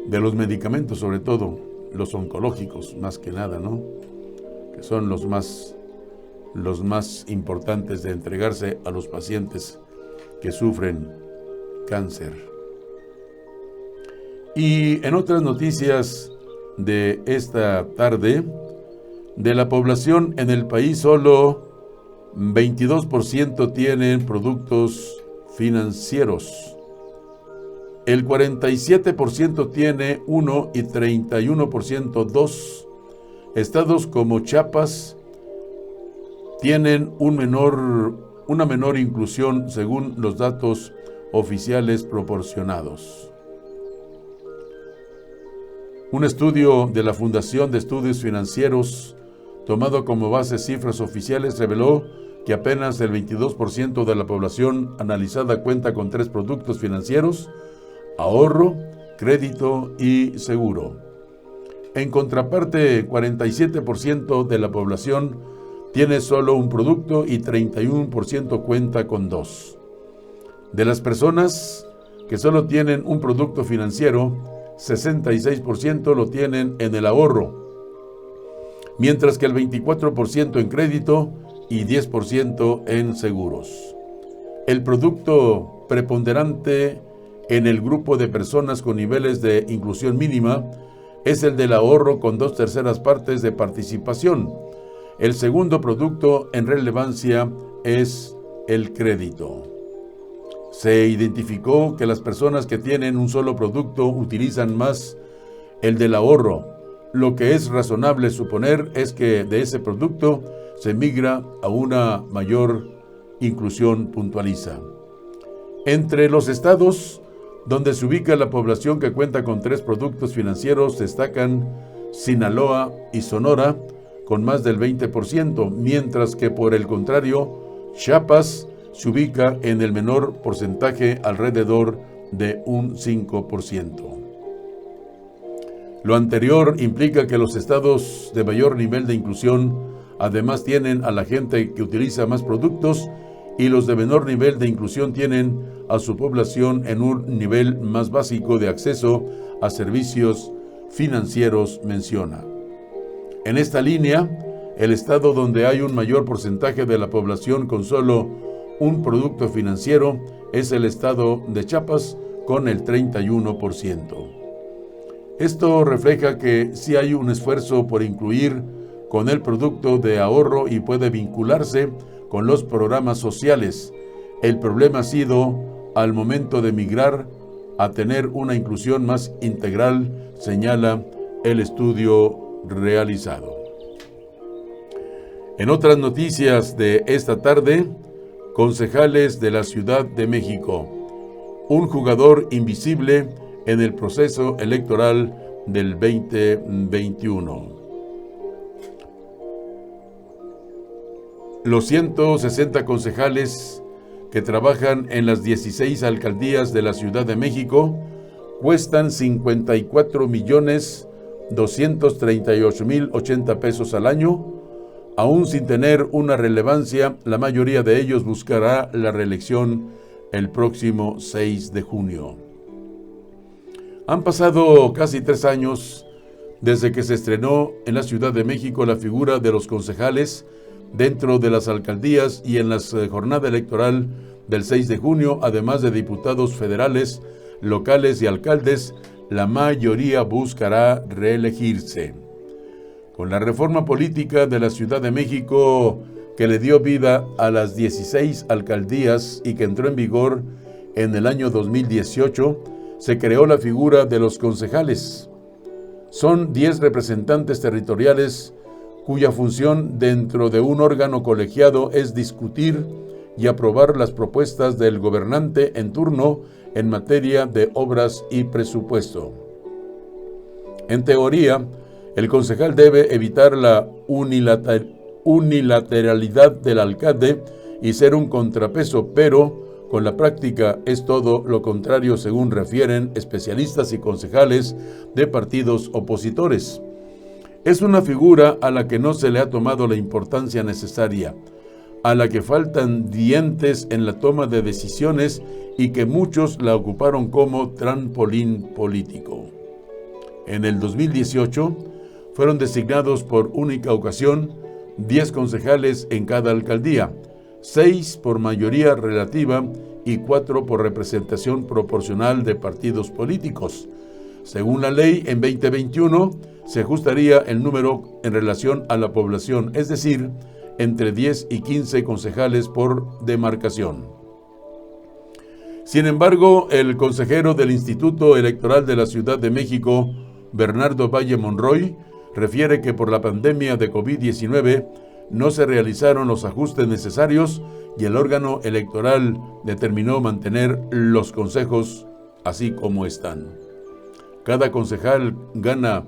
De los medicamentos, sobre todo, los oncológicos, más que nada, ¿no? Que son los más importantes de entregarse a los pacientes que sufren cáncer. Y en otras noticias de esta tarde, de la población en el país, solo 22% tienen productos financieros. El 47% tiene uno y 31% dos. Estados como Chiapas tienen una menor inclusión según los datos oficiales proporcionados. Un estudio de la Fundación de Estudios Financieros, tomado como base cifras oficiales, reveló que apenas el 22% de la población analizada cuenta con 3 productos financieros: ahorro, crédito y seguro. En contraparte, 47% de la población tiene solo un producto y 31% cuenta con 2. De las personas que solo tienen un producto financiero, 66% lo tienen en el ahorro, mientras que el 24% en crédito y 10% en seguros. El producto preponderante en el grupo de personas con niveles de inclusión mínima es el del ahorro, con 2/3 partes de participación. El segundo producto en relevancia es el crédito. Se identificó que las personas que tienen un solo producto utilizan más el del ahorro. Lo que es razonable suponer es que de ese producto se migra a una mayor inclusión, puntualiza. Entre los estados donde se ubica la población que cuenta con 3 productos financieros, destacan Sinaloa y Sonora, con más del 20%, mientras que por el contrario, Chiapas se ubica en el menor porcentaje, alrededor de un 5%. Lo anterior implica que los estados de mayor nivel de inclusión además tienen a la gente que utiliza más productos, y los de menor nivel de inclusión tienen a su población en un nivel más básico de acceso a servicios financieros, menciona. En esta línea, el estado donde hay un mayor porcentaje de la población con solo un producto financiero es el estado de Chiapas, con el 31%. Esto refleja que sí hay un esfuerzo por incluir con el producto de ahorro y puede vincularse con los programas sociales. El problema ha sido al momento de migrar a tener una inclusión más integral, señala el estudio realizado. En otras noticias de esta tarde, concejales de la Ciudad de México, un jugador invisible en el proceso electoral del 2021. Los 160 concejales que trabajan en las 16 alcaldías de la Ciudad de México cuestan 54,238,080 pesos al año. Aún sin tener una relevancia, la mayoría de ellos buscará la reelección el próximo 6 de junio. Han pasado casi 3 años desde que se estrenó en la Ciudad de México la figura de los concejales dentro de las alcaldías, y en la jornada electoral del 6 de junio, además de diputados federales, locales y alcaldes, la mayoría buscará reelegirse. Con la reforma política de la Ciudad de México, que le dio vida a las 16 alcaldías y que entró en vigor en el año 2018, se creó la figura de los concejales. Son 10 representantes territoriales cuya función dentro de un órgano colegiado es discutir y aprobar las propuestas del gobernante en turno en materia de obras y presupuesto. En teoría, el concejal debe evitar la unilateralidad del alcalde y ser un contrapeso, pero con la práctica es todo lo contrario, según refieren especialistas y concejales de partidos opositores. Es una figura a la que no se le ha tomado la importancia necesaria. a la que faltan dientes en la toma de decisiones y que muchos la ocuparon como trampolín político. En el 2018 fueron designados por única ocasión 10 concejales en cada alcaldía, 6 por mayoría relativa y 4 por representación proporcional de partidos políticos. Según la ley, en 2021 se ajustaría el número en relación a la población, es decir, entre 10 y 15 concejales por demarcación. Sin embargo, el consejero del Instituto Electoral de la Ciudad de México, Bernardo Valle Monroy, refiere que por la pandemia de COVID-19 no se realizaron los ajustes necesarios y el órgano electoral determinó mantener los consejos así como están. Cada concejal gana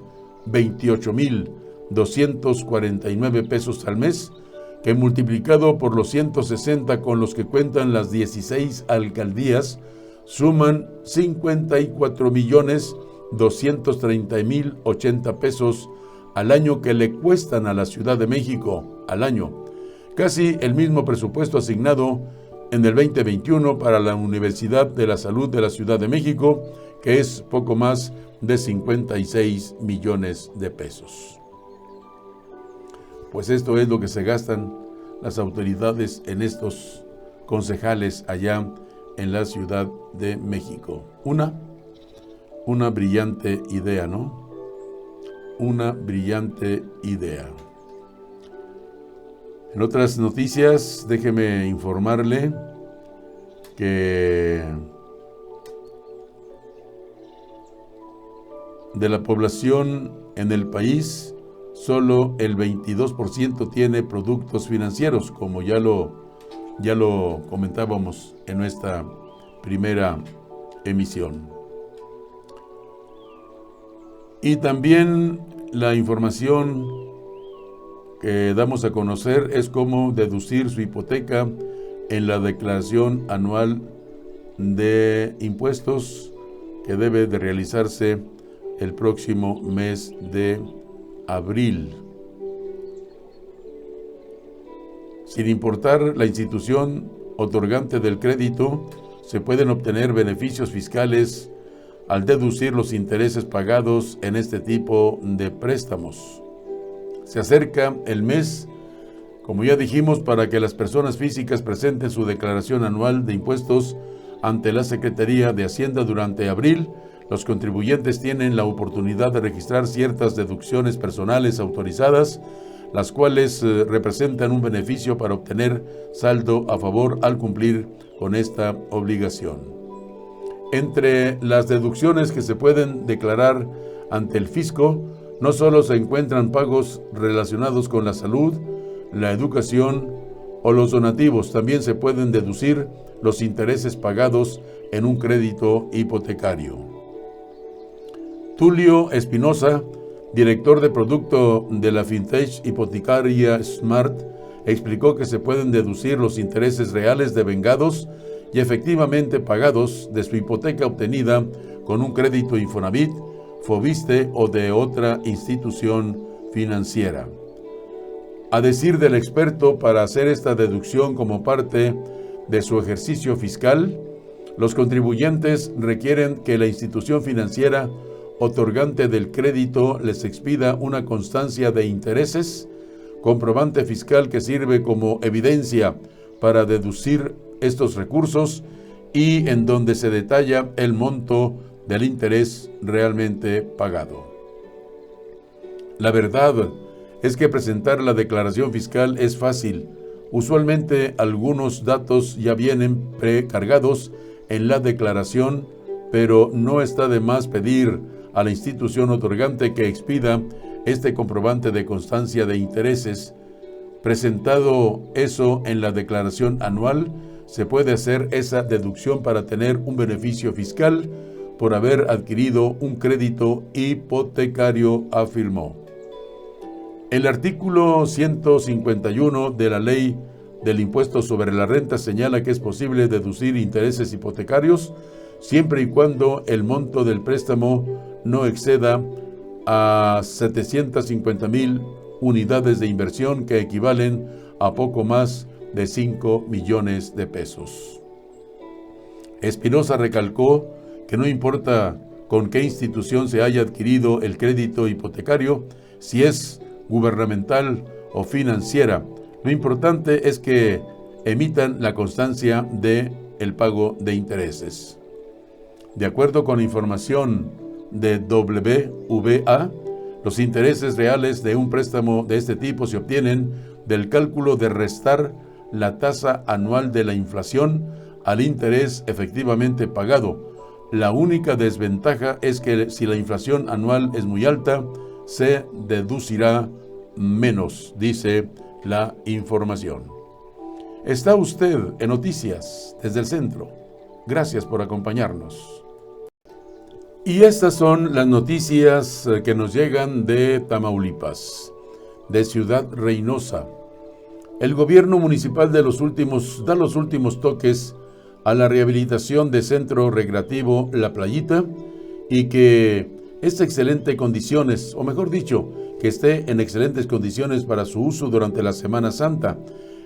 28,249 pesos al mes, que multiplicado por los 160 con los que cuentan las 16 alcaldías, suman 54,230,080 pesos al año que le cuestan a la Ciudad de México al año, casi el mismo presupuesto asignado en el 2021 para la Universidad de la Salud de la Ciudad de México, que es poco más de 56 millones de pesos. Pues esto es lo que se gastan las autoridades en estos concejales allá en la Ciudad de México. Una brillante idea, ¿no? Una brillante idea. En otras noticias, déjeme informarle que de la población en el país, solo el 22% tiene productos financieros, como ya lo comentábamos en nuestra primera emisión. Y también la información que damos a conocer es cómo deducir su hipoteca en la declaración anual de impuestos que debe de realizarse el próximo mes de abril. Sin importar la institución otorgante del crédito, se pueden obtener beneficios fiscales al deducir los intereses pagados en este tipo de préstamos. Se acerca el mes, como ya dijimos, para que las personas físicas presenten su declaración anual de impuestos ante la Secretaría de Hacienda durante abril. Los contribuyentes tienen la oportunidad de registrar ciertas deducciones personales autorizadas, las cuales representan un beneficio para obtener saldo a favor al cumplir con esta obligación. Entre las deducciones que se pueden declarar ante el fisco, no solo se encuentran pagos relacionados con la salud, la educación o los donativos, también se pueden deducir los intereses pagados en un crédito hipotecario. Tulio Espinosa, director de producto de la fintech hipotecaria Smart, explicó que se pueden deducir los intereses reales devengados y efectivamente pagados de su hipoteca obtenida con un crédito Infonavit, Fobiste o de otra institución financiera. A decir del experto, para hacer esta deducción como parte de su ejercicio fiscal, los contribuyentes requieren que la institución financiera otorgante del crédito les expida una constancia de intereses, comprobante fiscal que sirve como evidencia para deducir estos recursos y en donde se detalla el monto del interés realmente pagado. La verdad es que presentar la declaración fiscal es fácil. Usualmente algunos datos ya vienen precargados en la declaración, pero no está de más pedir a la institución otorgante que expida este comprobante de constancia de intereses. Presentado eso en la declaración anual, se puede hacer esa deducción para tener un beneficio fiscal por haber adquirido un crédito hipotecario, afirmó. El artículo 151 de la Ley del Impuesto sobre la Renta señala que es posible deducir intereses hipotecarios siempre y cuando el monto del préstamo no exceda a 750,000 unidades de inversión, que equivalen a poco más de 5 millones de pesos. Espinosa recalcó que no importa con qué institución se haya adquirido el crédito hipotecario, si es gubernamental o financiera, lo importante es que emitan la constancia de el pago de intereses. De acuerdo con información de WVA, los intereses reales de un préstamo de este tipo se obtienen del cálculo de restar la tasa anual de la inflación al interés efectivamente pagado. La única desventaja es que si la inflación anual es muy alta, se deducirá menos, dice la información. Está usted en Noticias desde el Centro. Gracias por acompañarnos. Y estas son las noticias que nos llegan de Tamaulipas, de Ciudad Reynosa. El gobierno municipal da los últimos toques a la rehabilitación de Centro Recreativo La Playita y que esté en excelentes condiciones, o mejor dicho, que esté en excelentes condiciones para su uso durante la Semana Santa,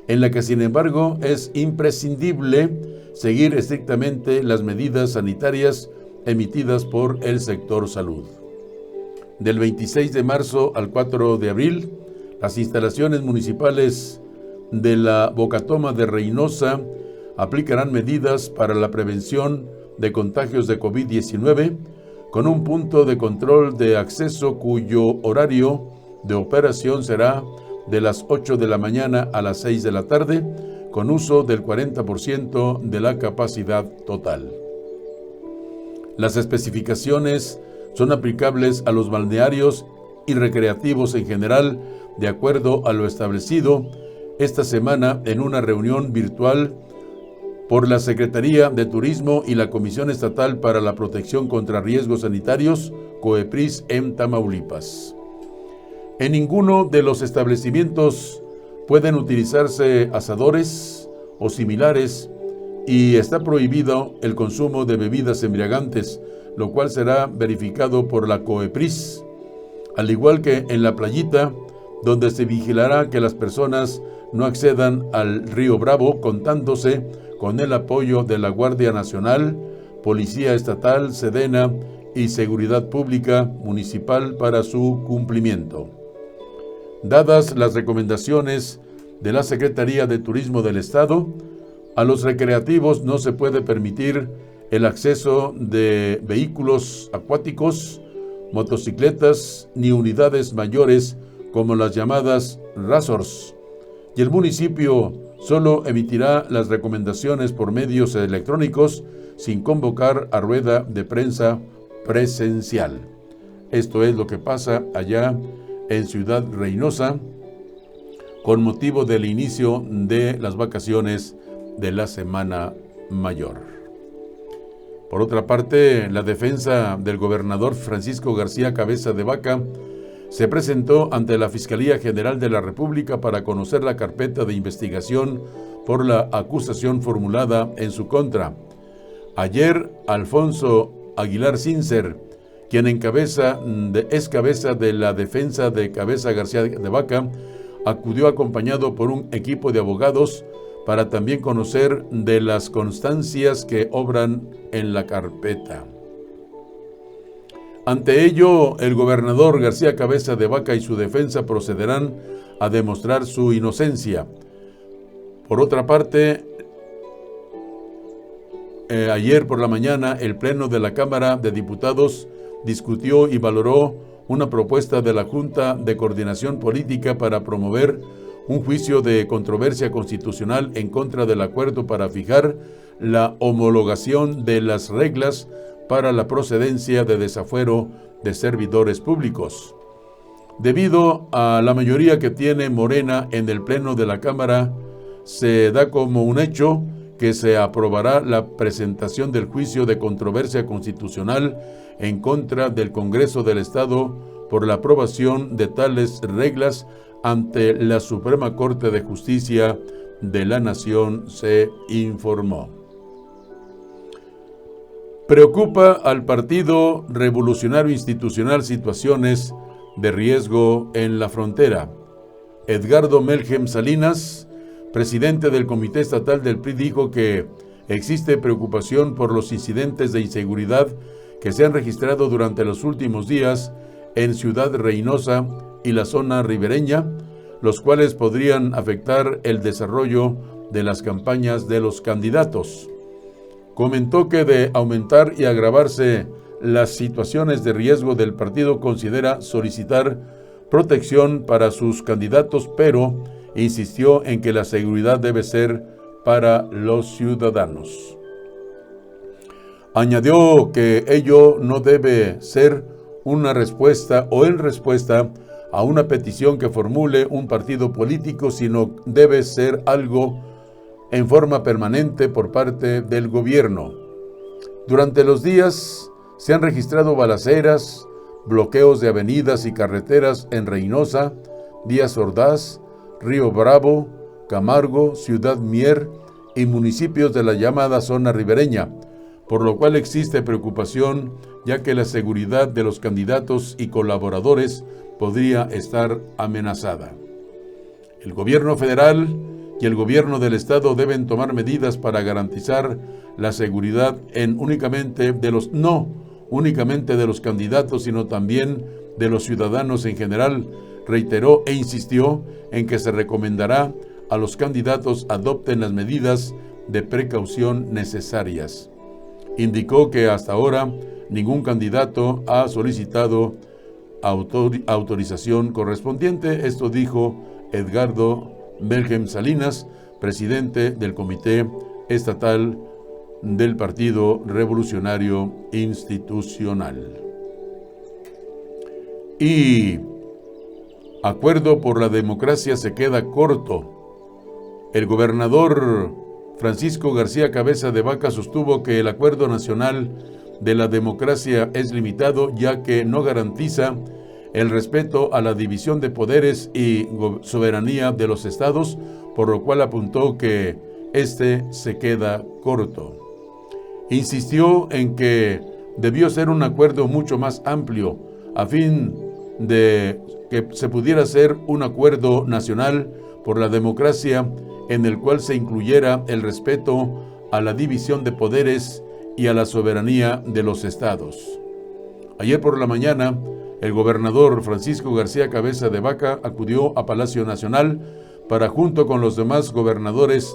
en la que sin embargo es imprescindible seguir estrictamente las medidas sanitarias emitidas por el sector salud. Del 26 de marzo al 4 de abril, las instalaciones municipales de la Bocatoma de Reynosa aplicarán medidas para la prevención de contagios de COVID-19 con un punto de control de acceso cuyo horario de operación será de las 8 de la mañana a las 6 de la tarde, con uso del 40% de la capacidad total. Las especificaciones son aplicables a los balnearios y recreativos en general, de acuerdo a lo establecido esta semana en una reunión virtual por la Secretaría de Turismo y la Comisión Estatal para la Protección contra Riesgos Sanitarios, COEPRIS, en Tamaulipas. En ninguno de los establecimientos pueden utilizarse asadores o similares y está prohibido el consumo de bebidas embriagantes, lo cual será verificado por la COEPRIS, al igual que en La Playita, donde se vigilará que las personas no accedan al río Bravo, contándose con el apoyo de la Guardia Nacional, Policía Estatal, Sedena y Seguridad Pública Municipal para su cumplimiento. Dadas las recomendaciones de la Secretaría de Turismo del Estado, a los recreativos no se puede permitir el acceso de vehículos acuáticos, motocicletas ni unidades mayores como las llamadas razors, y el municipio solo emitirá las recomendaciones por medios electrónicos sin convocar a rueda de prensa presencial. Esto es lo que pasa allá en Ciudad Reynosa con motivo del inicio de las vacaciones de la Semana Mayor. Por otra parte, la defensa del gobernador Francisco García Cabeza de Vaca se presentó ante la Fiscalía General de la República para conocer la carpeta de investigación por la acusación formulada en su contra. Ayer, Alfonso Aguilar Sincer, quien es cabeza de la defensa de Cabeza García de Vaca, acudió acompañado por un equipo de abogados para también conocer de las constancias que obran en la carpeta. Ante ello, el gobernador García Cabeza de Vaca y su defensa procederán a demostrar su inocencia. Por otra parte, ayer por la mañana, el Pleno de la Cámara de Diputados discutió y valoró una propuesta de la Junta de Coordinación Política para promover un juicio de controversia constitucional en contra del acuerdo para fijar la homologación de las reglas para la procedencia de desafuero de servidores públicos. Debido a la mayoría que tiene Morena en el Pleno de la Cámara, se da como un hecho que se aprobará la presentación del juicio de controversia constitucional en contra del Congreso del Estado por la aprobación de tales reglas ante la Suprema Corte de Justicia de la Nación, se informó. Preocupa al Partido Revolucionario Institucional situaciones de riesgo en la frontera. Edgardo Melhem Salinas, presidente del Comité Estatal del PRI, dijo que existe preocupación por los incidentes de inseguridad que se han registrado durante los últimos días en Ciudad Reynosa y la zona ribereña, los cuales podrían afectar el desarrollo de las campañas de los candidatos. Comentó que de aumentar y agravarse las situaciones de riesgo del partido, considera solicitar protección para sus candidatos, pero insistió en que la seguridad debe ser para los ciudadanos. Añadió que ello no debe ser una respuesta o en respuesta a una petición que formule un partido político, sino debe ser algo en forma permanente por parte del gobierno. Durante los días se han registrado balaceras, bloqueos de avenidas y carreteras en Reynosa, Díaz Ordaz, Río Bravo, Camargo, Ciudad Mier y municipios de la llamada zona ribereña, por lo cual existe preocupación, ya que la seguridad de los candidatos y colaboradores podría estar amenazada. El gobierno federal y el gobierno del estado deben tomar medidas para garantizar la seguridad no únicamente de los candidatos, sino también de los ciudadanos en general, reiteró e insistió en que se recomendará a los candidatos adopten las medidas de precaución necesarias. Indicó que hasta ahora ningún candidato ha solicitado autorización correspondiente. Esto dijo Edgardo Belgem Salinas, presidente del Comité Estatal del Partido Revolucionario Institucional. Y acuerdo por la democracia se queda corto. El gobernador Francisco García Cabeza de Vaca sostuvo que el Acuerdo Nacional de la Democracia es limitado, ya que no garantiza el respeto a la división de poderes y soberanía de los estados, por lo cual apuntó que este se queda corto. Insistió en que debió ser un acuerdo mucho más amplio, a fin de que se pudiera hacer un acuerdo nacional por la democracia en el cual se incluyera el respeto a la división de poderes y a la soberanía de los estados. Ayer por la mañana, el gobernador Francisco García Cabeza de Vaca acudió a Palacio Nacional para, junto con los demás gobernadores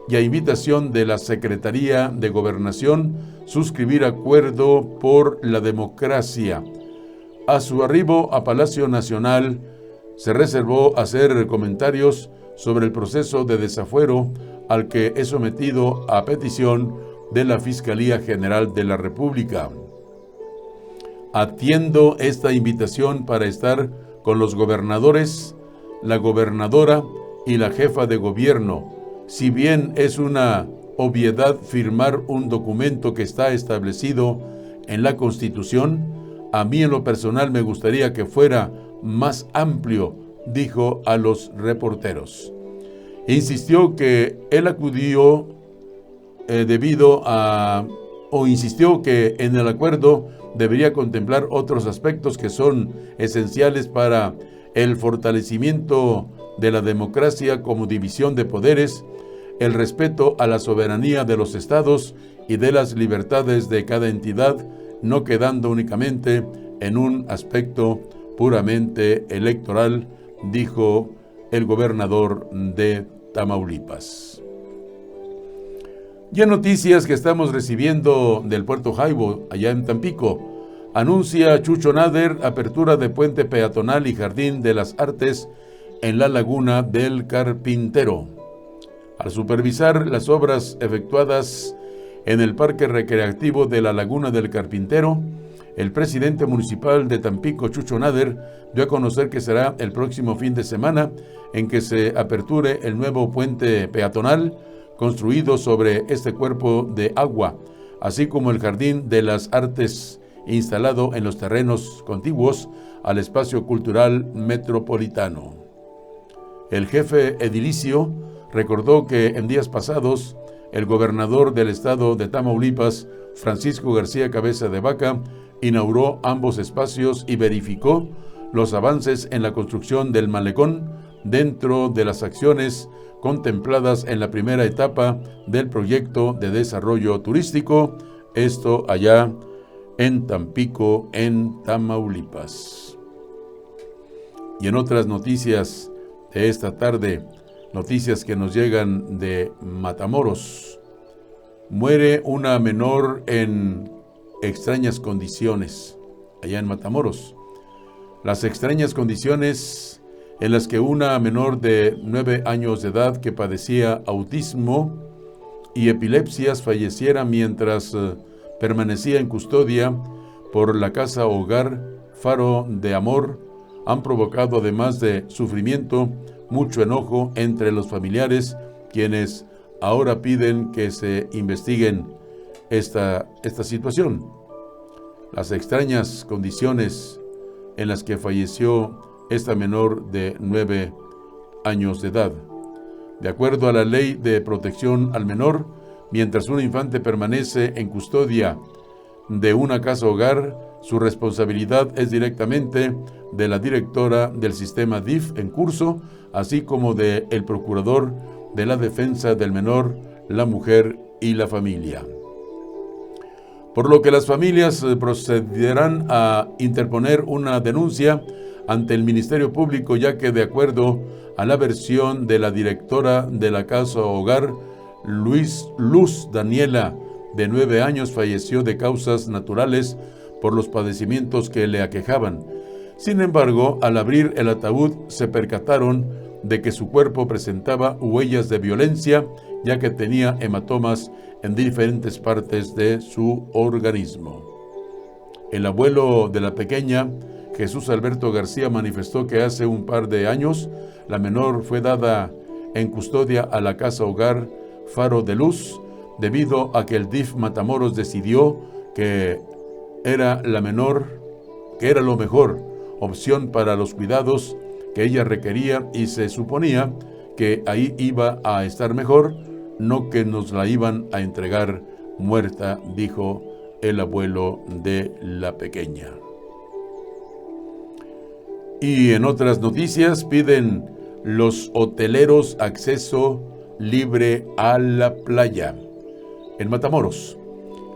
y a invitación de la Secretaría de Gobernación, suscribir acuerdo por la democracia. A su arribo a Palacio Nacional, se reservó hacer comentarios sobre el proceso de desafuero al que es sometido a petición de la Fiscalía General de la República. Atiendo esta invitación para estar con los gobernadores, la gobernadora y la jefa de gobierno. Si bien es una obviedad firmar un documento que está establecido en la Constitución, a mí en lo personal me gustaría que fuera más amplio, dijo a los reporteros. Insistió que él acudió insistió que en el acuerdo debería contemplar otros aspectos que son esenciales para el fortalecimiento de la democracia, como división de poderes, el respeto a la soberanía de los estados y de las libertades de cada entidad, no quedando únicamente en un aspecto puramente electoral, dijo el gobernador de Tamaulipas. Ya noticias que estamos recibiendo del Puerto Jaibo, allá en Tampico. Anuncia Chucho Nader apertura de puente peatonal y jardín de las artes en la laguna del Carpintero. Al supervisar las obras efectuadas en el Parque Recreativo de la Laguna del Carpintero, el presidente municipal de Tampico, Chucho Nader, dio a conocer que será el próximo fin de semana en que se aperture el nuevo puente peatonal construido sobre este cuerpo de agua, así como el Jardín de las Artes instalado en los terrenos contiguos al espacio cultural metropolitano. El jefe edilicio recordó que en días pasados el gobernador del estado de Tamaulipas, Francisco García Cabeza de Vaca, inauguró ambos espacios y verificó los avances en la construcción del malecón dentro de las acciones contempladas en la primera etapa del proyecto de desarrollo turístico, esto allá en Tampico, en Tamaulipas. Y en otras noticias de esta tarde, noticias que nos llegan de Matamoros, muere una menor en extrañas condiciones, allá en Matamoros. Las extrañas condiciones en las que una menor de 9 años de edad que padecía autismo y epilepsias falleciera mientras permanecía en custodia por la casa hogar Faro de Amor han provocado, además de sufrimiento, mucho enojo entre los familiares, quienes ahora piden que se investiguen esta situación. Las extrañas condiciones en las que falleció esta menor de 9 años de edad. De acuerdo a la Ley de Protección al Menor, mientras un infante permanece en custodia de una casa hogar, su responsabilidad es directamente de la directora del sistema DIF en curso, así como del procurador de la defensa del menor, la mujer y la familia. Por lo que las familias procederán a interponer una denuncia ante el Ministerio Público, ya que de acuerdo a la versión de la directora de la casa hogar, Luz Daniela, de 9 años, falleció de causas naturales por los padecimientos que le aquejaban. Sin embargo, al abrir el ataúd se percataron de que su cuerpo presentaba huellas de violencia, ya que tenía hematomas en diferentes partes de su organismo. El abuelo de la pequeña, Jesús Alberto García, manifestó que hace un par de años la menor fue dada en custodia a la casa hogar Faro de Luz, debido a que el DIF Matamoros decidió que era lo mejor opción para los cuidados que ella requería, y se suponía que ahí iba a estar mejor, no que nos la iban a entregar muerta, dijo el abuelo de la pequeña. Y en otras noticias, piden los hoteleros acceso libre a la playa. En Matamoros,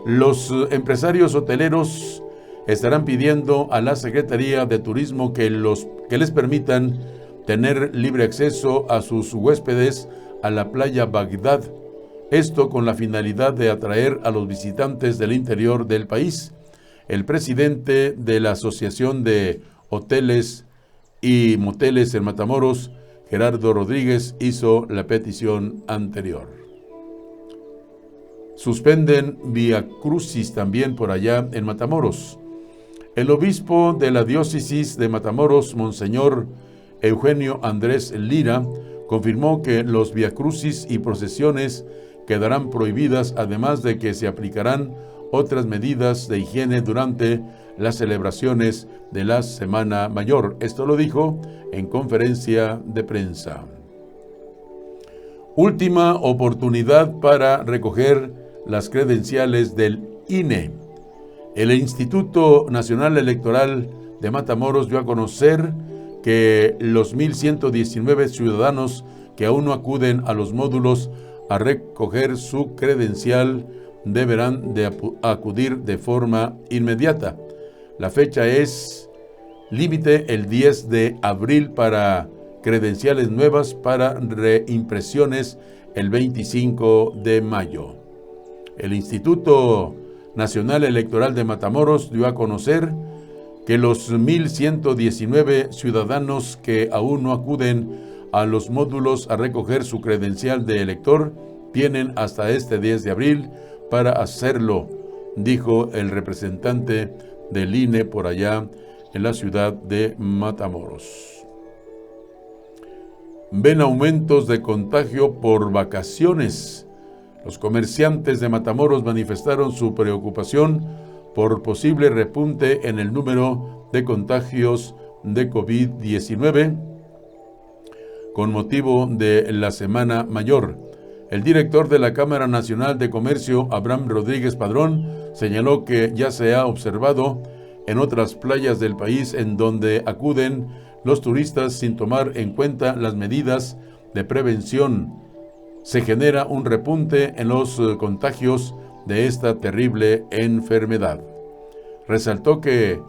los empresarios hoteleros estarán pidiendo a la Secretaría de Turismo que les permitan tener libre acceso a sus huéspedes a la playa Bagdad, esto con la finalidad de atraer a los visitantes del interior del país. El presidente de la Asociación de Hoteles y Moteles en Matamoros, Gerardo Rodríguez, hizo la petición anterior. Suspenden Vía Crucis también por allá en Matamoros. El obispo de la diócesis de Matamoros, Monseñor Eugenio Andrés Lira, confirmó que los Vía Crucis y procesiones quedarán prohibidas, además de que se aplicarán otras medidas de higiene durante las celebraciones de la Semana Mayor. Esto lo dijo en conferencia de prensa. Última oportunidad para recoger las credenciales del INE. El Instituto Nacional Electoral de Matamoros dio a conocer que los 1,119 ciudadanos que aún no acuden a los módulos a recoger su credencial deberán de acudir de forma inmediata. La fecha es límite el 10 de abril para credenciales nuevas, para reimpresiones el 25 de mayo. El Instituto Nacional Electoral de Matamoros dio a conocer que los 1,119 ciudadanos que aún no acuden a los módulos a recoger su credencial de elector tienen hasta este 10 de abril para hacerlo, dijo el representante del INE por allá en la ciudad de Matamoros. Ven aumentos de contagio por vacaciones. Los comerciantes de Matamoros manifestaron su preocupación por posible repunte en el número de contagios de COVID-19 con motivo de la Semana Mayor. El director de la Cámara Nacional de Comercio, Abraham Rodríguez Padrón, señaló que ya se ha observado en otras playas del país en donde acuden los turistas sin tomar en cuenta las medidas de prevención, se genera un repunte en los contagios de esta terrible enfermedad. Resaltó que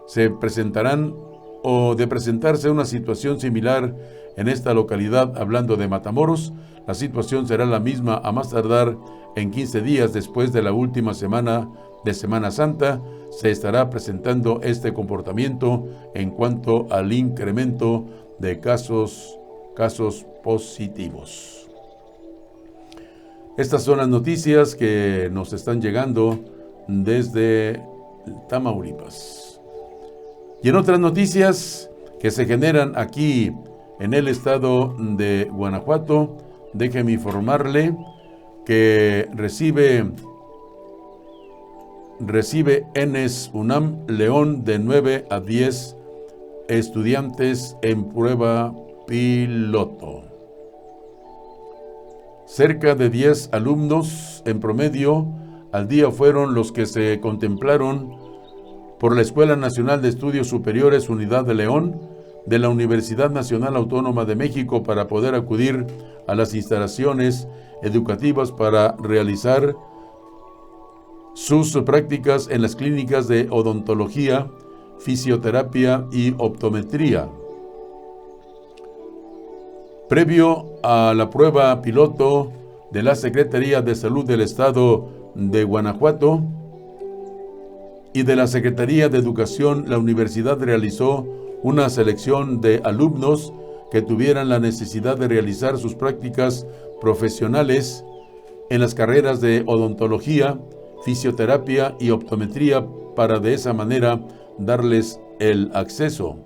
se presentarán o de presentarse una situación similar en esta localidad, hablando de Matamoros, la situación será la misma a más tardar en 15 días después de la última semana de Semana Santa. Se estará presentando este comportamiento en cuanto al incremento de casos positivos. Estas son las noticias que nos están llegando desde Tamaulipas. Y en otras noticias que se generan aquí en el estado de Guanajuato, déjeme informarle que recibe ENES UNAM León de 9 a 10 estudiantes en prueba piloto. Cerca de 10 alumnos en promedio al día fueron los que se contemplaron por la Escuela Nacional de Estudios Superiores Unidad de León de la Universidad Nacional Autónoma de México para poder acudir a las instalaciones educativas para realizar sus prácticas en las clínicas de odontología, fisioterapia y optometría. Previo a la prueba piloto de la Secretaría de Salud del Estado de Guanajuato y de la Secretaría de Educación, la universidad realizó una selección de alumnos que tuvieran la necesidad de realizar sus prácticas profesionales en las carreras de odontología, fisioterapia y optometría para de esa manera darles el acceso.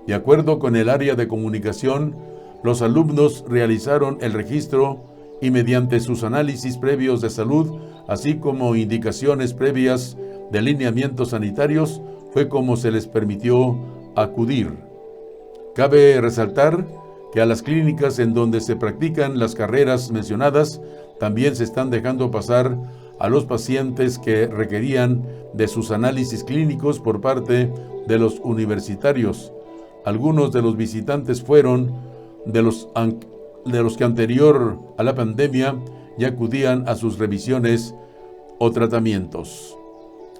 De acuerdo con el área de comunicación, los alumnos realizaron el registro y mediante sus análisis previos de salud, así como indicaciones previas de lineamientos sanitarios, fue como se les permitió acudir. Cabe resaltar que a las clínicas en donde se practican las carreras mencionadas, también se están dejando pasar a los pacientes que requerían de sus análisis clínicos por parte de los universitarios. Algunos de los visitantes fueron de los que anterior a la pandemia ya acudían a sus revisiones o tratamientos.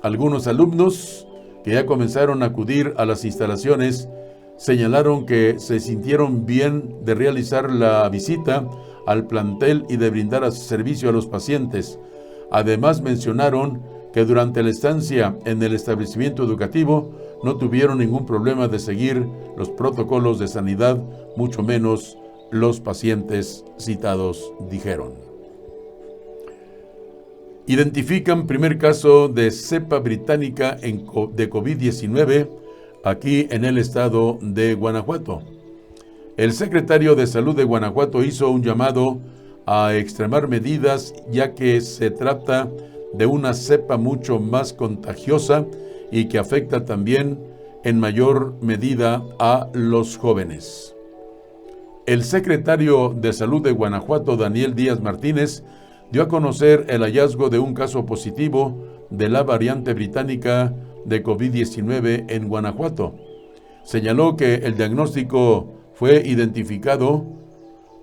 Algunos alumnos que ya comenzaron a acudir a las instalaciones señalaron que se sintieron bien de realizar la visita al plantel y de brindar servicio a los pacientes. Además mencionaron que durante la estancia en el establecimiento educativo no tuvieron ningún problema de seguir los protocolos de sanidad, mucho menos los pacientes citados, dijeron. Identifican primer caso de cepa británica de COVID-19 aquí en el estado de Guanajuato. El secretario de Salud de Guanajuato hizo un llamado a extremar medidas, ya que se trata de una cepa mucho más contagiosa y que afecta también en mayor medida a los jóvenes. El secretario de Salud de Guanajuato, Daniel Díaz Martínez, dio a conocer el hallazgo de un caso positivo de la variante británica de COVID-19 en Guanajuato. Señaló que el diagnóstico fue identificado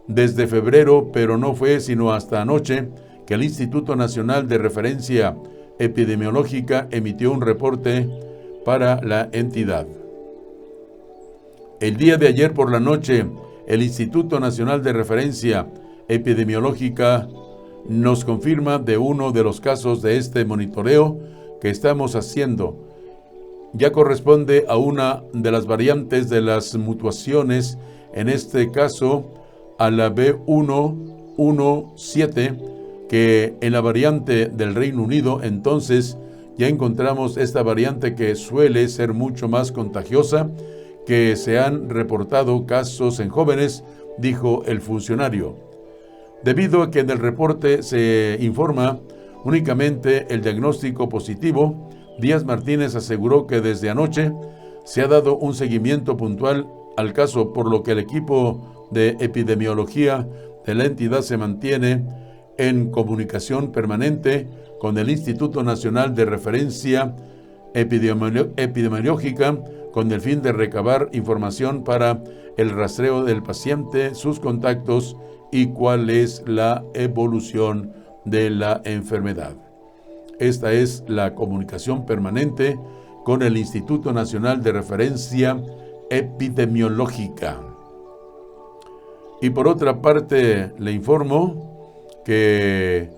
desde febrero, pero no fue sino hasta anoche que el Instituto Nacional de Referencia Epidemiológica emitió un reporte para la entidad. El día de ayer por la noche, el Instituto Nacional de Referencia Epidemiológica nos confirma de uno de los casos de este monitoreo que estamos haciendo. Ya corresponde a una de las variantes de las mutaciones, en este caso a la B117, que en la variante del Reino Unido. Entonces ya encontramos esta variante que suele ser mucho más contagiosa, que se han reportado casos en jóvenes, dijo el funcionario. Debido a que en el reporte se informa únicamente el diagnóstico positivo, Díaz Martínez aseguró que desde anoche se ha dado un seguimiento puntual al caso, por lo que el equipo de epidemiología de la entidad se mantiene en comunicación permanente con el Instituto Nacional de Referencia Epidemiológica con el fin de recabar información para el rastreo del paciente, sus contactos y cuál es la evolución de la enfermedad. Esta es la comunicación permanente con el Instituto Nacional de Referencia Epidemiológica. Y por otra parte, le informo que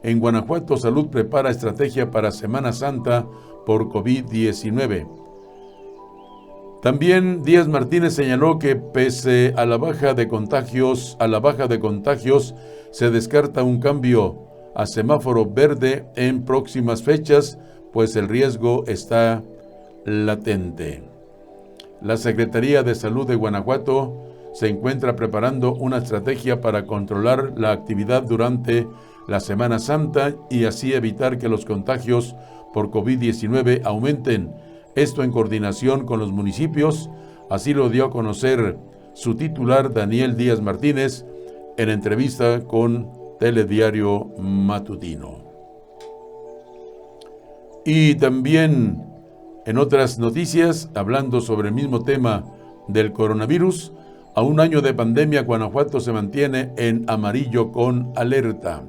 en Guanajuato Salud prepara estrategia para Semana Santa por COVID-19. También Díaz Martínez señaló que pese a la baja de contagios, se descarta un cambio a semáforo verde en próximas fechas, pues el riesgo está latente. La Secretaría de Salud de Guanajuato se encuentra preparando una estrategia para controlar la actividad durante la Semana Santa y así evitar que los contagios por COVID-19 aumenten. Esto en coordinación con los municipios, así lo dio a conocer su titular Daniel Díaz Martínez en entrevista con Telediario Matutino. Y también en otras noticias, hablando sobre el mismo tema del coronavirus, a un año de pandemia, Guanajuato se mantiene en amarillo con alerta.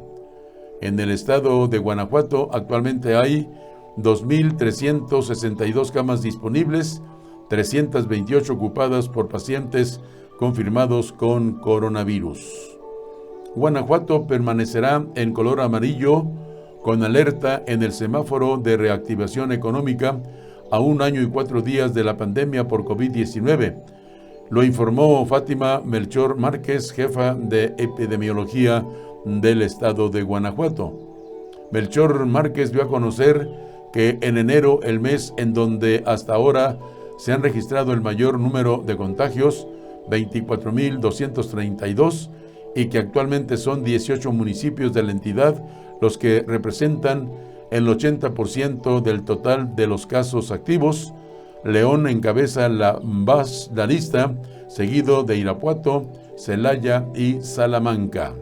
En el estado de Guanajuato actualmente hay 2.362 camas disponibles, 328 ocupadas por pacientes confirmados con coronavirus. Guanajuato permanecerá en color amarillo con alerta en el semáforo de reactivación económica a un año y 4 días de la pandemia por COVID-19. Lo informó Fátima Melchor Márquez, jefa de epidemiología del estado de Guanajuato. Melchor Márquez dio a conocer que en enero, el mes en donde hasta ahora se han registrado el mayor número de contagios, 24.232, y que actualmente son 18 municipios de la entidad los que representan el 80% del total de los casos activos. León encabeza la lista, seguido de Irapuato, Celaya y Salamanca.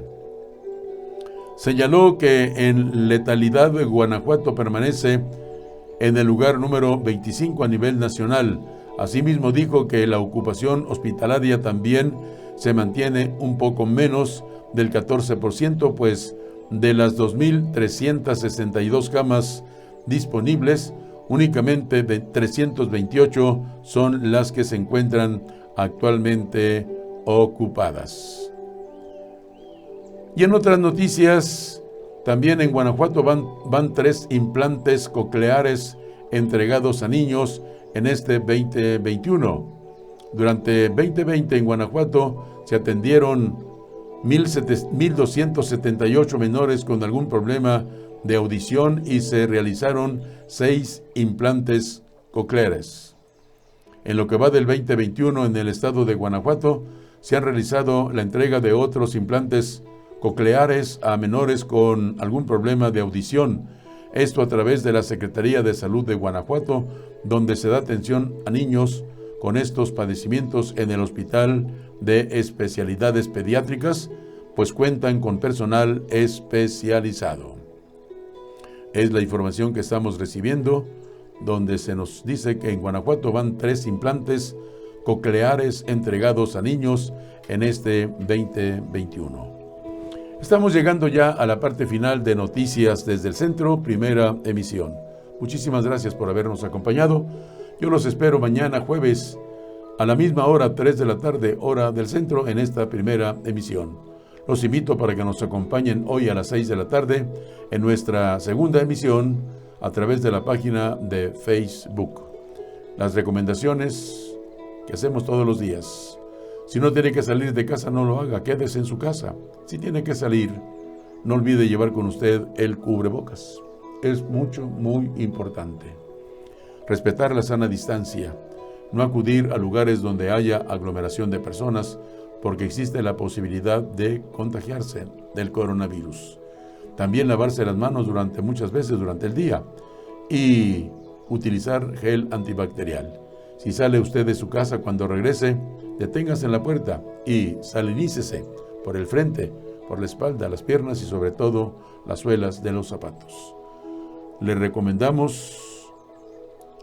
Señaló que en letalidad Guanajuato permanece en el lugar número 25 a nivel nacional. Asimismo dijo que la ocupación hospitalaria también se mantiene un poco menos del 14%, pues de las 2.362 camas disponibles, únicamente 328 son las que se encuentran actualmente ocupadas. Y en otras noticias, también en Guanajuato van 3 implantes cocleares entregados a niños en este 2021. Durante 2020 en Guanajuato se atendieron 1.278 menores con algún problema de audición y se realizaron 6 implantes cocleares. En lo que va del 2021 en el estado de Guanajuato se han realizado la entrega de otros implantes cocleares a menores con algún problema de audición. Esto a través de la Secretaría de Salud de Guanajuato, donde se da atención a niños con estos padecimientos en el Hospital de Especialidades Pediátricas, pues cuentan con personal especializado. Es la información que estamos recibiendo, donde se nos dice que en Guanajuato van 3 implantes cocleares entregados a niños en este 2021. Estamos llegando ya a la parte final de Noticias desde el Centro, primera emisión. Muchísimas gracias por habernos acompañado. Yo los espero mañana jueves a la misma hora, 3 de la tarde, hora del Centro, en esta primera emisión. Los invito para que nos acompañen hoy a las 6 de la tarde en nuestra segunda emisión a través de la página de Facebook. Las recomendaciones que hacemos todos los días. Si no tiene que salir de casa, no lo haga, quédese en su casa. Si tiene que salir, no olvide llevar con usted el cubrebocas. Es muy importante. Respetar la sana distancia. No acudir a lugares donde haya aglomeración de personas, porque existe la posibilidad de contagiarse del coronavirus. También lavarse las manos muchas veces durante el día y utilizar gel antibacterial. Si sale usted de su casa, cuando regrese, deténgase en la puerta y salinícese por el frente, por la espalda, las piernas y sobre todo las suelas de los zapatos. Le recomendamos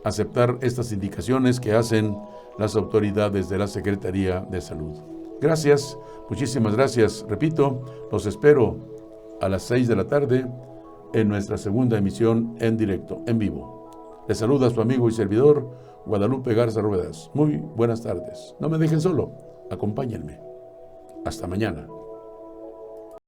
aceptar estas indicaciones que hacen las autoridades de la Secretaría de Salud. Gracias, muchísimas gracias. Repito, los espero a las 6 de la tarde en nuestra segunda emisión en directo, en vivo. Les saluda su amigo y servidor, Guadalupe Garza Ruedas. Muy buenas tardes. No me dejen solo, acompáñenme. Hasta mañana.